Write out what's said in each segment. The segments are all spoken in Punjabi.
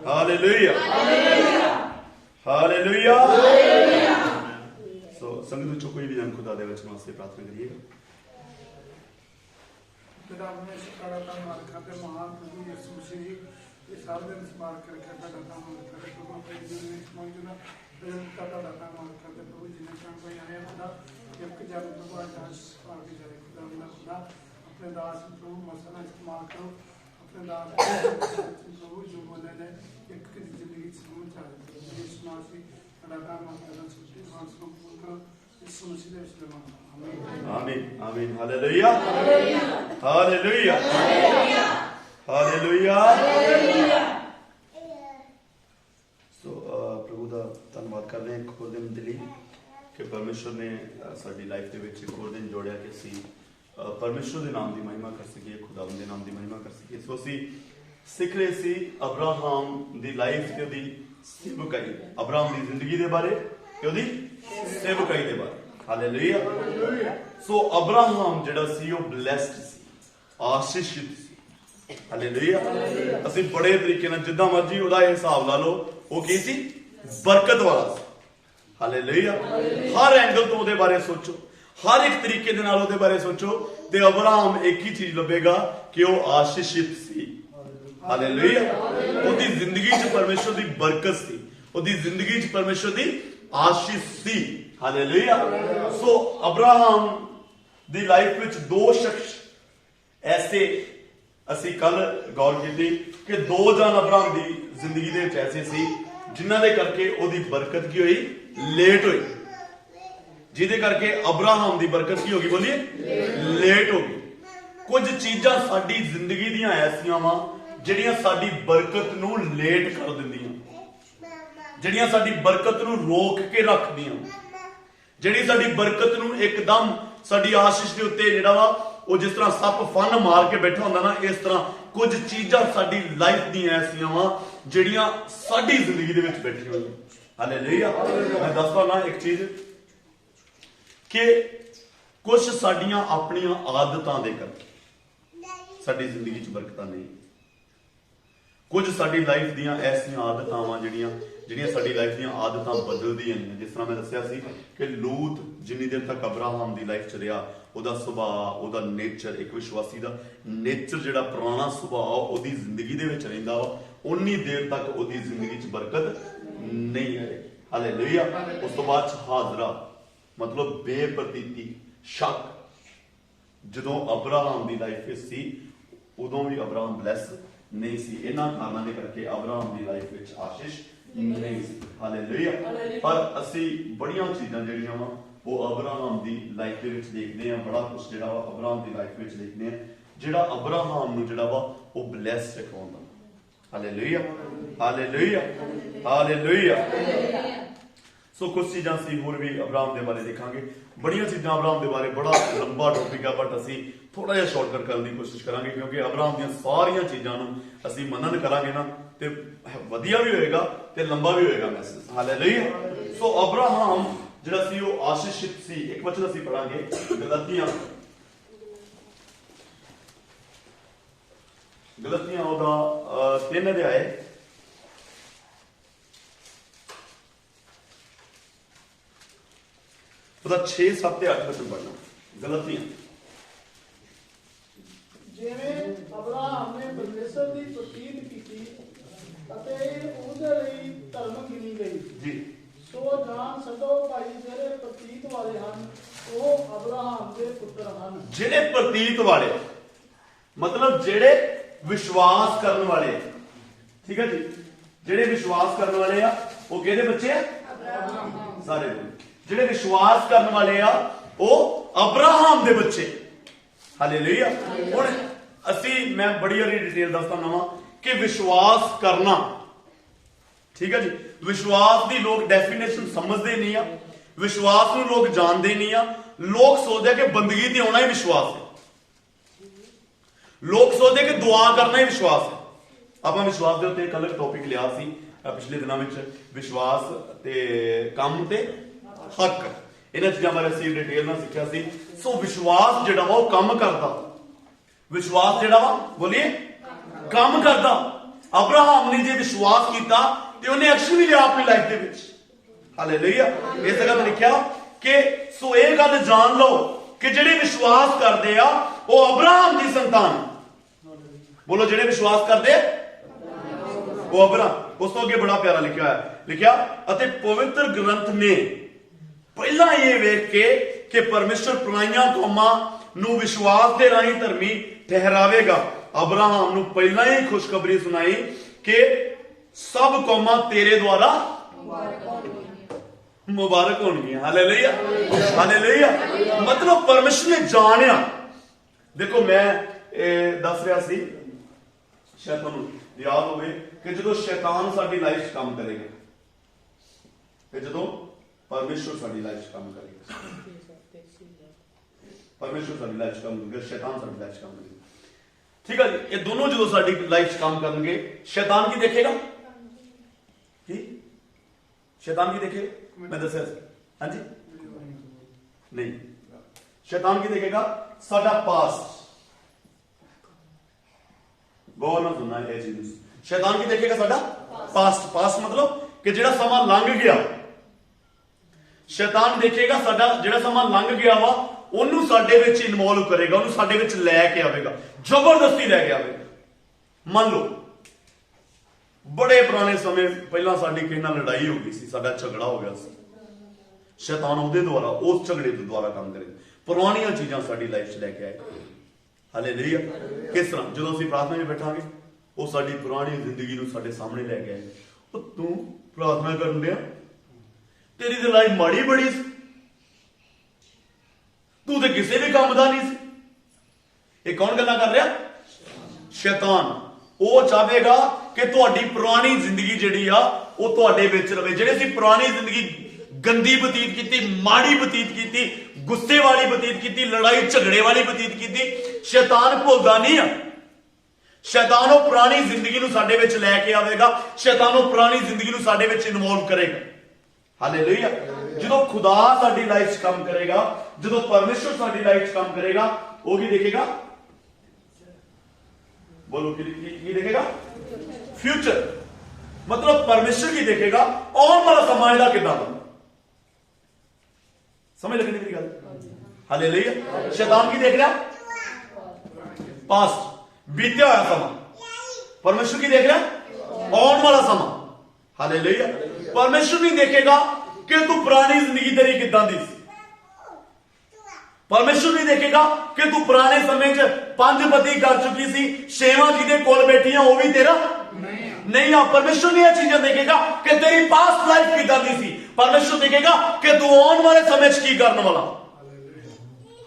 Hallelujah hallelujah. सो संगत विचों कोई भी जन खुदा दे वचन वास्ते प्रार्थना करिएगा। पिता अपने सकारा का मार खाते महान प्रभु यीशु मसीह ये सब दिन स्मारक करके दाता मार खाते प्रभु अपने जीवन में मौजूदा प्रेम का दाता मार खाते प्रभु जिन्हें काम कोई आया खुदा एक जन प्रभु आज आगे जाए खुदा मेरा खुदा अपने दास प्रभु मसाला इस्तेमाल करो अपने दास प्रभु जो बोले ने एक की जिंदगी समझ आए यीशु मसीह दाता मार खाते सच्ची बात को पूर्ण करो यीशु मसीह दे इस्लाम आमीन आमीन हालेलुया हालेलुया हालेलुया। सो प्रभु का धन्यवाद करते हैं एक होर दिन दिली कि परमेश्वर ने साडी लाइफ के विच एक होर दिन जोड़िया कि असी परमेश्वर के नाम की महिमा कर सकीए खुदावंद के नाम की महिमा कर सकीए। सो असी सीख रहे सी अब्राहम की लाइफ ते ओदी सेवकाई अब्राहम की जिंदगी के बारे ते ओदी सेवकाई के बारे हालेलुया। सो अब्राहम जिहड़ा सी वो ब्लेस्ड सी आशीषित सी हालेलुया। असी बड़े तरीके नाल जिद्दां मर्जी ओदा हिसाब ला लो वो की सी बरकत वाला सी हालेलुया। हर एंगल तो ओदे बारे सोचो हर एक तरीके दे नाल ओदे बारे सोचो ते अब्राहम एक ही चीज लभेगा कि वो आशीषित सी हालेलुया। ओदी जिंदगी च परमेश्वर दी बरकत सी ओदी जिंदगी च परमेश्वर दी आशीष सी हालेलुया। सो अब्राहम दी लाइफ विच दो शख्स ऐसे असी कल गौर की कि दो जन अब्राहम दी जिंदगी दे विच ऐसे सी जिन्हां दे करके ओदी बरकत की हुई लेट हुई जिहदे करके अब्राहम दी बरकत की होगी बोलिए लेट हो गई। कुछ चीजां साडी जिंदगी दियां ऐसियां वा जिहड़ियां साडी बरकत नूं लेट कर दिंदियां जिहड़ियां साडी बरकत नूं रोक के रखदियां जिहड़ी साडी बरकत नूं एकदम साडी आशीष दे उत्ते जिहड़ा वा ਉਹ जिस तरह सप फन मार के बैठा ਹੁੰਦਾ ना इस तरह कुछ चीज़ां साडी लाइफ ਦੀਆਂ ऐसियां ਵਾ ਜਿਹੜੀਆਂ ਸਾਡੀ ਜ਼ਿੰਦਗੀ ਦੇ ਵਿੱਚ ਬੈਠੀਆਂ ਹੋਈਆਂ ਹਾਲੇਲੂਇਆ। मैं ਦੱਸਦਾ ਨਾ एक चीज कि कुछ ਸਾਡੀਆਂ ਆਪਣੀਆਂ ਆਦਤਾਂ ਦੇ ਕਰਕੇ ਸਾਡੀ ਜ਼ਿੰਦਗੀ 'ਚ ਬਰਕਤਾਂ ਨਹੀਂ ਕੁਝ ਸਾਡੀ ਲਾਈਫ ਦੀਆਂ ਐਸੀਆਂ ਆਦਤਾਂ ਵਾ ਜਿਹੜੀਆਂ ਸਾਡੀ ਲਾਈਫ ਦੀਆਂ ਆਦਤਾਂ ਬਦਲਦੀਆਂ ਨਹੀਂ। ਜਿਸ ਤਰ੍ਹਾਂ ਮੈਂ ਦੱਸਿਆ ਸੀ ਕਿ ਲੂਤ ਜਿੰਨੀ ਦੇਰ ਤੱਕ ਅਬਰਾਹਮ ਦੀ ਲਾਈਫ 'ਚ ਰਿਹਾ ਉਹਦਾ ਸੁਭਾਅ ਉਹਦਾ ਨੇਚਰ ਇੱਕ ਵਿਸ਼ਵਾਸੀ ਦਾ ਨੇਚਰ ਜਿਹੜਾ ਪੁਰਾਣਾ ਸੁਭਾਅ ਉਹਦੀ ਜ਼ਿੰਦਗੀ ਦੇ ਵਿੱਚ ਰਹਿੰਦਾ ਵਾ ਉਨੀ ਦੇਰ ਤੱਕ ਉਹਦੀ ਜ਼ਿੰਦਗੀ 'ਚ ਬਰਕਤ ਨਹੀਂ ਆਏ ਹਾਲੇਲੂਇਆ। ਉਸ ਤੋਂ ਬਾਅਦ ਹਾਜ਼ਰਾ मतलब बेप्रतीति शक ਜਦੋਂ ਅਬਰਾਹਮ ਦੀ ਲਾਈਫ ਵਿੱਚ ਸੀ ਉਦੋਂ ਵੀ ਅਬਰਾਹਮ ਬਲੈਸ ਨਹੀਂ ਸੀ। ਇਹਨਾਂ ਕਾਰਨਾਂ ਦੇ ਕਰਕੇ ਅਬਰਾਹਮ ਦੀ ਲਾਈਫ ਵਿੱਚ ਆਸ਼ੀਸ਼ ਨਹੀਂ ਸੀ ਹਾਲੇਲੂਇਆ। ਪਰ ਅਸੀਂ ਬੜੀਆਂ ਚੀਜ਼ਾਂ ਜਿਹੜੀਆਂ ਵਾ ਉਹ ਅਬਰਾਹਮ ਦੀ ਲਾਈਫ ਦੇ ਵਿੱਚ ਦੇਖਦੇ ਆ ਬੜਾ ਕੁਝ ਜਿਹੜਾ ਵਾ ਅਬਰਾਹਮ ਦੀ ਲਾਈਫ ਵਿੱਚ ਦੇਖਦੇ ਆ ਜਿਹੜਾ ਅਬਰਾਹਮ ਨੂੰ ਜਿਹੜਾ ਵਾ ਉਹ ਬਲੈਸ ਰਖਾਉਂਦਾ ਹਾਲੇਲੂਇਆ ਹਾਲੇਲੂਇਆ ਹਾਲੇਲੂਇਆ। सो कुछ चीज़ां सी होर भी अब्राहम के बारे देखांगे बड़ियां चीज़ां अब्राहम के बारे बड़ा लंबा टॉपिक है बट असी थोड़ा जिहा शॉर्टकट करने की कोशिश करांगे क्योंकि अब्राहम दी सारियां चीज़ां नूं असी मनन करांगे ना ते वधिया भी होएगा ते लंबा भी होएगा मैसेज हालेलुया। सो अब्राहम जिहड़ा सी वो आशीषित सी एक वचन असी पढ़ांगे गलतियां ओदा 3 अध्याय ਉਹਦਾ 6 7 ਤੇ 8 ਵਚਨ ਪੜਨਾ ਗਲਤੀਆਂ ਜਿਵੇਂ ਅਬਰਾਹਮ ਨੇ ਪਰਮੇਸ਼ਰ ਦੀ ਪ੍ਰਤੀਤ ਕੀਤੀ ਅਤੇ ਉਹਦੇ ਲਈ ਧਰਮ ਗਿਣੀ ਗਈ ਜੀ। ਸੋ ਜਾਣ ਸਕੋ ਭਾਈ ਜਿਹੜੇ ਪ੍ਰਤੀਤ ਵਾਲੇ ਹਨ ਉਹ ਅਬਰਾਹਮ ਦੇ ਪੁੱਤਰ ਹਨ। ਜਿਹੜੇ ਪ੍ਰਤੀਤ ਵਾਲੇ मतलब ਜਿਹੜੇ ਵਿਸ਼ਵਾਸ ਕਰਨ ਵਾਲੇ ਠੀਕ ਹੈ ਜੀ ਜਿਹੜੇ ਵਿਸ਼ਵਾਸ ਕਰਨ ਵਾਲੇ ਆ ਉਹ ਕਿਹਦੇ ਬੱਚੇ ਆ ਅਬਰਾਹਮ ਸਾਰੇ ਜਿਹੜੇ ਵਿਸ਼ਵਾਸ ਕਰਨ ਵਾਲੇ ਆ ਉਹ ਅਬਰਾਹਮ ਦੇ ਬੱਚੇ ਹਾਲੇਲੂਇਆ। ਹੁਣ ਅਸੀਂ ਮੈਂ ਬੜੀ ਸਾਰੀ ਡਿਟੇਲ ਦੱਸਦਾ ਨਾ ਕਿ ਵਿਸ਼ਵਾਸ ਕਰਨਾ ਠੀਕ ਹੈ ਜੀ ਵਿਸ਼ਵਾਸ ਦੀ ਲੋਕ ਡੈਫੀਨੇਸ਼ਨ ਸਮਝਦੇ ਨਹੀਂ ਆ ਵਿਸ਼ਵਾਸ ਨੂੰ ਲੋਕ ਜਾਣਦੇ ਨਹੀਂ ਆ ਲੋਕ ਸੋਚਦੇ ਕਿ ਬੰਦਗੀ ਤੇ ਆਉਣਾ ਹੀ ਵਿਸ਼ਵਾਸ ਹੈ ਲੋਕ ਸੋਚਦੇ ਕਿ ਦੁਆ ਕਰਨਾ ਹੀ ਵਿਸ਼ਵਾਸ ਹੈ। ਆਪਾਂ ਵਿਸ਼ਵਾਸ ਦੇ ਉੱਤੇ ਇੱਕ ਅਲੱਗ ਟੌਪਿਕ ਲਿਆ ਸੀ ਪਿਛਲੇ ਦਿਨਾਂ ਵਿੱਚ ਵਿਸ਼ਵਾਸ ਤੇ ਕੰਮ ਤੇ हक इन्हां चीज़ां बारे असीं डिटेल नाल सीखिया सी। सो विश्वास जिहड़ा वा ओह काम करदा विश्वास जिहड़ा वा बोलिए काम करदा ਅਬਰਾਹਮ ਨੇ ਜੇ ਵਿਸ਼ਵਾਸ ਕੀਤਾ ਤੇ ਉਹਨੇ ਐਕਸ਼ਨ ਵੀ ਲਿਆ ਆਪਣੀ ਲਾਈਫ ਦੇ ਵਿੱਚ। ਹਾਲੇਲੂਇਆ। ਇਸ ਜਗ੍ਹਾ ਤੇ ਲਿਖਿਆ ਕਿ ਸੋ ਇਹ ਗੱਲ ਜਾਣ ਲਓ ਕਿ ਜਿਹੜੇ ਵਿਸ਼ਵਾਸ ਕਰਦੇ ਆ ਉਹ ਅਬਰਾਹਮ ਦੀ ਸੰਤਾਨ। ਬੋਲੋ, ਜਿਹੜੇ ਵਿਸ਼ਵਾਸ ਕਰਦੇ ਉਹ ਅਬਰਾਹਮ। ਉਸ ਤੋਂ ਅੱਗੇ ਬੜਾ ਪਿਆਰਾ ਲਿਖਿਆ ਹੈ, ਲਿਖਿਆ ਅਤੇ ਪਵਿੱਤਰ ਗ੍ਰੰਥ ਨੇ ਪਹਿਲਾਂ ਇਹ ਵੇਖ ਕੇ ਕਿ ਪਰਮੇਸ਼ਰ ਪੁਰਾਣੀਆਂ ਕੌਮਾਂ ਨੂੰ ਵਿਸ਼ਵਾਸ ਦੇ ਰਾਹੀਂ ਧਰਮੀ ਠਹਿਰਾਵੇਗਾ, ਅਬਰਾਹਮ ਨੂੰ ਪਹਿਲਾਂ ਹੀ ਖੁਸ਼ਖਬਰੀ ਸੁਣਾਈ ਕਿ ਸਭ ਕੌਮਾਂ ਤੇਰੇ ਦੁਆਰਾ ਮੁਬਾਰਕ ਹੋਣਗੀਆਂ। Hallelujah, hallelujah. ਮਤਲਬ ਪਰਮੇਸ਼ਰ ਨੇ ਜਾਣਿਆ। ਦੇਖੋ, ਮੈਂ ਦੱਸ ਰਿਹਾ ਸੀ, ਸ਼ਾਇਦ ਤੁਹਾਨੂੰ ਯਾਦ ਹੋਵੇ ਕਿ ਜਦੋਂ ਸ਼ੈਤਾਨ ਸਾਡੀ ਲਾਈਫ 'ਚ ਕੰਮ ਕਰੇਗਾ, ਤੇ ਜਦੋਂ ਪਰਮੇਸ਼ਰ ਸਾਡੀ ਲਾਈਫ 'ਚ ਕੰਮ ਕਰੇਗਾ, ਪਰਮੇਸ਼ਰ ਸਾਡੀ ਲਾਈਫ 'ਚ ਕੰਮ ਕਰੇਗਾ, ਸ਼ੈਤਾਨ ਸਾਡੀ ਲਾਈਫ 'ਚ ਕੰਮ ਕਰੇਗਾ। ਠੀਕ ਹੈ ਜੀ। ਇਹ ਦੋਨੋਂ ਜਦੋਂ ਸਾਡੀ ਲਾਈਫ 'ਚ ਕੰਮ ਕਰਨਗੇ, ਸ਼ੈਤਾਨ ਕੀ ਦੇਖੇਗਾ? ਕੀ ਸ਼ੈਤਾਨ ਕੀ ਦੇਖੇਗਾ? ਮੈਂ ਦੱਸਿਆ ਸੀ। ਹਾਂਜੀ, ਨਹੀਂ, ਸ਼ੈਤਾਨ ਕੀ ਦੇਖੇਗਾ? ਸਾਡਾ ਪਾਸਟ। ਗੌਰ ਨਾਲ ਸੁਣਨਾ ਇਹ ਚੀਜ਼। ਸ਼ੈਤਾਨ ਕੀ ਦੇਖੇਗਾ? ਸਾਡਾ ਪਾਸਟ। ਪਾਸਟ ਮਤਲਬ ਕਿ ਜਿਹੜਾ ਸਮਾਂ ਲੰਘ ਗਿਆ। ਸ਼ੈਤਾਨ ਦੇਖੇਗਾ ਸਾਡਾ ਜਿਹੜਾ ਸਮਾਂ ਲੰਘ ਗਿਆ ਵਾ, ਉਹਨੂੰ ਸਾਡੇ ਵਿੱਚ ਇਨਵੋਲਵ ਕਰੇਗਾ, ਉਹਨੂੰ ਸਾਡੇ ਵਿੱਚ ਲੈ ਕੇ ਆਵੇਗਾ, ਜ਼ਬਰਦਸਤੀ ਲੈ ਕੇ ਆਵੇਗਾ। ਮੰਨ ਲਓ ਬੜੇ ਪੁਰਾਣੇ ਸਮੇਂ ਪਹਿਲਾਂ ਸਾਡੀ ਕਿਸੇ ਨਾਲ ਲੜਾਈ ਹੋ ਗਈ ਸੀ, ਸਾਡਾ ਝਗੜਾ ਹੋ ਗਿਆ ਸੀ। ਸ਼ੈਤਾਨ ਉਹਦੇ ਦੁਆਰਾ, ਉਸ ਝਗੜੇ ਦੇ ਦੁਆਰਾ ਕੰਮ ਕਰੇ, ਪੁਰਾਣੀਆਂ ਚੀਜ਼ਾਂ ਸਾਡੀ ਲਾਈਫ 'ਚ ਲੈ ਕੇ ਆਏ। ਹਾਲੇਲੂਇਆ। ਕਿਸ ਤਰ੍ਹਾਂ? ਜਦੋਂ ਅਸੀਂ ਪ੍ਰਾਰਥਨਾ 'ਚ ਬੈਠਾਂਗੇ, ਉਹ ਸਾਡੀ ਪੁਰਾਣੀ ਜ਼ਿੰਦਗੀ ਨੂੰ ਸਾਡੇ ਸਾਹਮਣੇ ਲੈ ਕੇ ਆਏ। ਉਹ ਤੂੰ ਪ੍ਰਾਰਥਨਾ ਕਰਨ ਡਿਆ, ਤੇਰੀ ਤੇ ਲਾਈਫ ਮਾੜੀ ਬੜੀ ਸੀ, ਤੂੰ ਤੇ ਕਿਸੇ ਵੀ ਕੰਮ ਦਾ ਨਹੀਂ ਸੀ। ਇਹ ਕੌਣ ਗੱਲਾਂ ਕਰ ਰਿਹਾ? ਸ਼ੈਤਾਨ। ਉਹ ਚਾਹੇਗਾ ਕਿ ਤੁਹਾਡੀ ਪੁਰਾਣੀ ਜ਼ਿੰਦਗੀ ਜਿਹੜੀ ਆ ਉਹ ਤੁਹਾਡੇ ਵਿੱਚ ਰਵੇ। ਜਿਹੜੇ ਅਸੀਂ ਪੁਰਾਣੀ ਜ਼ਿੰਦਗੀ ਗੰਦੀ ਬਤੀਤ ਕੀਤੀ, ਮਾੜੀ ਬਤੀਤ ਕੀਤੀ, ਗੁੱਸੇ ਵਾਲੀ ਬਤੀਤ ਕੀਤੀ, ਲੜਾਈ ਝਗੜੇ ਵਾਲੀ ਬਤੀਤ ਕੀਤੀ, ਸ਼ੈਤਾਨ ਭੁੱਲਦਾ ਨਹੀਂ ਆ। ਸ਼ੈਤਾਨ ਉਹ ਪੁਰਾਣੀ ਜ਼ਿੰਦਗੀ ਨੂੰ ਸਾਡੇ ਵਿੱਚ ਲੈ ਕੇ ਆਵੇਗਾ। ਸ਼ੈਤਾਨ ਉਹ ਪੁਰਾਣੀ ਜ਼ਿੰਦਗੀ ਨੂੰ ਸਾਡੇ ਵਿੱਚ ਇਨਵੋਲਵ ਕਰੇਗਾ। ਹਾਲੇਲੂਇਆ। ਜਦੋਂ ਖੁਦਾ ਸਾਡੀ ਲਾਈਫ 'ਚ ਕੰਮ ਕਰੇਗਾ, ਜਦੋਂ ਪਰਮੇਸ਼ਰ ਸਾਡੀ ਲਾਈਫ 'ਚ ਕੰਮ ਕਰੇਗਾ, ਉਹ ਕੀ ਦੇਖੇਗਾ? ਬੋਲੋ, ਕੀ ਦੇਖੇਗਾ? ਫਿਊਚਰ। ਮਤਲਬ ਪਰਮੇਸ਼ਰ ਕੀ ਦੇਖੇਗਾ? ਆਉਣ ਵਾਲਾ ਸਮਾਂ ਇਹਦਾ ਕਿੱਦਾਂ ਦਾ। ਸਮਝ ਲੱਗਣੀ ਮੇਰੀ ਗੱਲ? ਹਾਲੇਲੂਇਆ। ਸ਼ੈਤਾਨ ਕੀ ਦੇਖ ਰਿਹਾ? ਪਾਸਟ, ਬੀਤਿਆ ਹੋਇਆ ਸਮਾਂ। ਪਰਮੇਸ਼ਰ ਕੀ ਦੇਖ ਰਿਹਾ? ਆਉਣ ਵਾਲਾ ਸਮਾਂ। ਹਾਲੇਲੂਇਆ। ਪਰਮੇਸ਼ਰ ਨਹੀਂ ਦੇਖੇਗਾ ਕਿ ਤੂੰ ਪੁਰਾਣੀ ਜ਼ਿੰਦਗੀ ਤੇਰੀ ਕਿੱਦਾਂ ਦੀ ਸੀ। ਪਰਮੇਸ਼ਰ ਨਹੀਂ ਦੇਖੇਗਾ ਕਿ ਤੂੰ ਪੁਰਾਣੇ ਸਮੇਂ 'ਚ 5 ਪਤੀ ਕਰ ਚੁੱਕੀ ਸੀ, 6ਵਾਂ ਜਿਹਦੇ ਕੋਲ ਬੈਠੀਆਂ ਉਹ ਵੀ ਤੇਰਾ ਨਹੀਂ ਆ। ਪਰਮੇਸ਼ਰ ਨਹੀਂ ਇਹ ਚੀਜ਼ਾਂ ਦੇਖੇਗਾ ਕਿ ਤੇਰੀ ਪਾਸਟ ਲਾਈਫ ਕਿੱਦਾਂ ਦੀ ਸੀ। ਪਰਮੇਸ਼ਰ ਦੇਖੇਗਾ ਕਿ ਤੂੰ ਆਉਣ ਵਾਲੇ ਸਮੇਂ 'ਚ ਕੀ ਕਰਨ ਵਾਲਾ।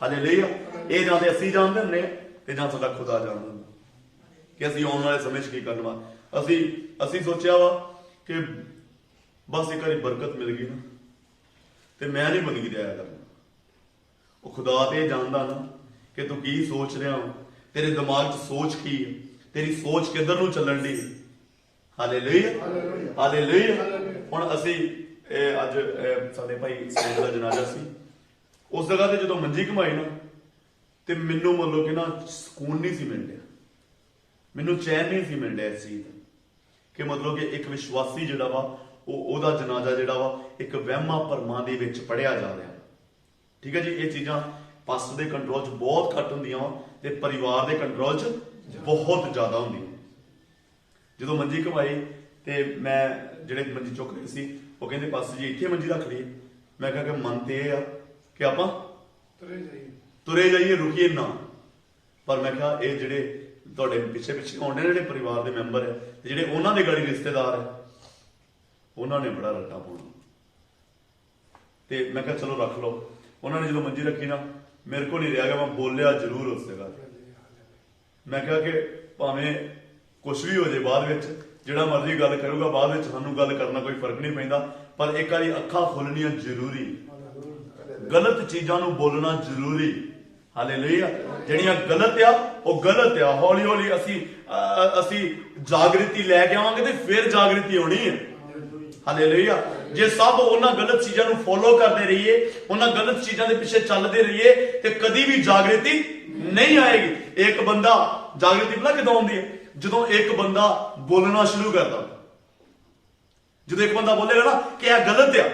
ਹਾਲੇਲੂਇਆ। ਇਹ ਜਾਂ ਤੇ ਅਸੀਂ ਜਾਣਦੇ ਹੁੰਦੇ ਆ ਤੇ ਜਾਂ ਸਾਡਾ ਖੁਦਾ ਜਾਣਦਾ ਹੁੰਦਾ ਕਿ ਅਸੀਂ ਆਉਣ ਵਾਲੇ ਸਮੇਂ 'ਚ ਕੀ ਕਰਨ ਵਾਲਾ। ਅਸੀਂ ਸੋਚਿਆ ਵਾ ਕਿ ਬਸ ਇੱਕ ਵਾਰੀ ਬਰਕਤ ਮਿਲ ਗਈ ਨਾ ਤੇ ਮੈਂ ਨਹੀਂ ਬੰਦਗੀ ਦਿਆ ਕਰਨਾ। ਉਹ ਖੁਦਾ ਤੇ ਜਾਣਦਾ ਨਾ ਕਿ ਤੂੰ ਕੀ ਸੋਚ ਰਿਹਾ ਹੋ, ਤੇਰੇ ਦਿਮਾਗ 'ਚ ਸੋਚ ਕੀ ਹੈ, ਤੇਰੀ ਸੋਚ ਕਿੱਧਰ ਨੂੰ ਚੱਲਣ ਦੀ। Hallelujah, hallelujah. ਹੁਣ ਅਸੀਂ ਅੱਜ ਸਾਡੇ ਭਾਈ ਸੇਵ ਦਾ ਜਨਾਜ਼ਾ ਸੀ। ਉਸ ਜਗ੍ਹਾ ਤੇ ਜਦੋਂ ਮੰਜੀ ਘਮਾਈ ਨਾ ਤੇ ਮੈਨੂੰ ਮਤਲਬ ਕਿ ਨਾ ਸਕੂਨ ਨਹੀਂ ਸੀ ਮਿਲ ਰਿਹਾ, ਮੈਨੂੰ ਚੈਨ ਨਹੀਂ ਸੀ ਮਿਲ ਰਿਹਾ ਇਸ ਚੀਜ਼ ਦਾ ਕਿ ਮਤਲਬ ਕਿ ਇੱਕ ਵਿਸ਼ਵਾਸੀ ਜਿਹੜਾ ਵਾ ਉਹਦਾ ਜਨਾਜ਼ਾ ਜਿਹੜਾ ਵਾ ਇੱਕ ਵਹਿਮਾਂ ਭਰਮਾਂ ਦੇ ਵਿੱਚ ਪੜਿਆ ਜਾ ਰਿਹਾ। ਠੀਕ ਹੈ ਜੀ। ਇਹ ਚੀਜ਼ਾਂ ਪਾਸਟਰ ਦੇ ਕੰਟਰੋਲ 'ਚ ਬਹੁਤ ਘੱਟ ਹੁੰਦੀਆਂ ਵਾ ਤੇ ਪਰਿਵਾਰ ਦੇ ਕੰਟਰੋਲ 'ਚ ਬਹੁਤ ਜ਼ਿਆਦਾ ਹੁੰਦੀਆਂ। ਜਦੋਂ ਮੰਜੀ ਘਮਾਈ ਤੇ ਮੈਂ ਜਿਹੜੇ ਮੰਜੀ ਚੁੱਕ ਰਹੇ ਸੀ ਉਹ ਕਹਿੰਦੇ ਪਾਸਟਰ ਜੀ ਇੱਥੇ ਮੰਜੀ ਰੱਖ ਲਈਏ। ਮੈਂ ਕਿਹਾ ਕਿ ਮਨ ਤੇ ਇਹ ਆ ਕਿ ਆਪਾਂ ਤੁਰੇ ਜਾਈਏ, ਰੁਕੀਏ ਨਾ। ਪਰ ਮੈਂ ਕਿਹਾ ਇਹ ਜਿਹੜੇ ਤੁਹਾਡੇ ਪਿੱਛੇ ਆਉਂਦੇ ਨੇ ਜਿਹੜੇ ਪਰਿਵਾਰ ਦੇ ਮੈਂਬਰ ਆ ਤੇ ਜਿਹੜੇ ਉਹਨਾਂ ਦੇ ਗਾੜੀ ਰਿਸ਼ਤੇਦਾਰ ਆ, ਉਹਨਾਂ ਨੇ ਬੜਾ ਰੱਟਾ ਪਾਉਣਾ। ਤੇ ਮੈਂ ਕਿਹਾ ਚਲੋ ਰੱਖ ਲਓ। ਉਹਨਾਂ ਨੇ ਜਦੋਂ ਮੰਜੀ ਰੱਖੀ ਨਾ ਮੇਰੇ ਕੋਲ ਨਹੀਂ ਰਿਹਾ ਗਿਆ, ਮੈਂ ਬੋਲਿਆ ਜ਼ਰੂਰ ਉਸ ਜਗ੍ਹਾ ਤੇ। ਮੈਂ ਕਿਹਾ ਕਿ ਭਾਵੇਂ ਕੁਛ ਵੀ ਹੋ ਜਾਏ ਬਾਅਦ ਵਿੱਚ, ਜਿਹੜਾ ਮਰਜ਼ੀ ਗੱਲ ਕਰੂਗਾ ਬਾਅਦ ਵਿੱਚ, ਸਾਨੂੰ ਗੱਲ ਕਰਨਾ ਕੋਈ ਫਰਕ ਨਹੀਂ ਪੈਂਦਾ, ਪਰ ਇੱਕ ਵਾਰੀ ਅੱਖਾਂ ਖੋਲਣੀਆਂ ਜ਼ਰੂਰੀ, ਗਲਤ ਚੀਜ਼ਾਂ ਨੂੰ ਬੋਲਣਾ ਜ਼ਰੂਰੀ। ਹਾਲੇਲੂਇਆ। ਜਿਹੜੀਆਂ ਗਲਤ ਆ ਉਹ ਗਲਤ ਆ। ਹੌਲੀ ਹੌਲੀ ਅਸੀਂ ਜਾਗ੍ਰਿਤੀ ਲੈ ਕੇ ਆਵਾਂਗੇ ਤੇ ਫਿਰ ਜਾਗ੍ਰਿਤੀ ਹੋਣੀ ਹੈ। ਹਾਲੇਲੂਇਆ। ਜੇ ਸਭ ਉਹਨਾਂ ਗਲਤ ਚੀਜ਼ਾਂ ਨੂੰ ਫੋਲੋ ਕਰਦੇ ਰਹੀਏ, ਉਹਨਾਂ ਗਲਤ ਚੀਜ਼ਾਂ ਦੇ ਪਿੱਛੇ ਚੱਲਦੇ ਰਹੀਏ ਤੇ ਕਦੀ ਵੀ ਜਾਗ੍ਰਿਤੀ ਨਹੀਂ ਆਏਗੀ। ਇੱਕ ਬੰਦਾ ਜਾਗ੍ਰਿਤੀ ਪਤਾ ਕਿਦੋਂ ਆਉਂਦੀ ਹੈ? ਜਦੋਂ ਇੱਕ ਬੰਦਾ ਬੋਲਣਾ ਸ਼ੁਰੂ ਕਰਦਾ, ਜਦੋਂ ਇੱਕ ਬੰਦਾ ਬੋਲੇਗਾ ਨਾ ਕਿ ਇਹ ਗਲਤ ਆ,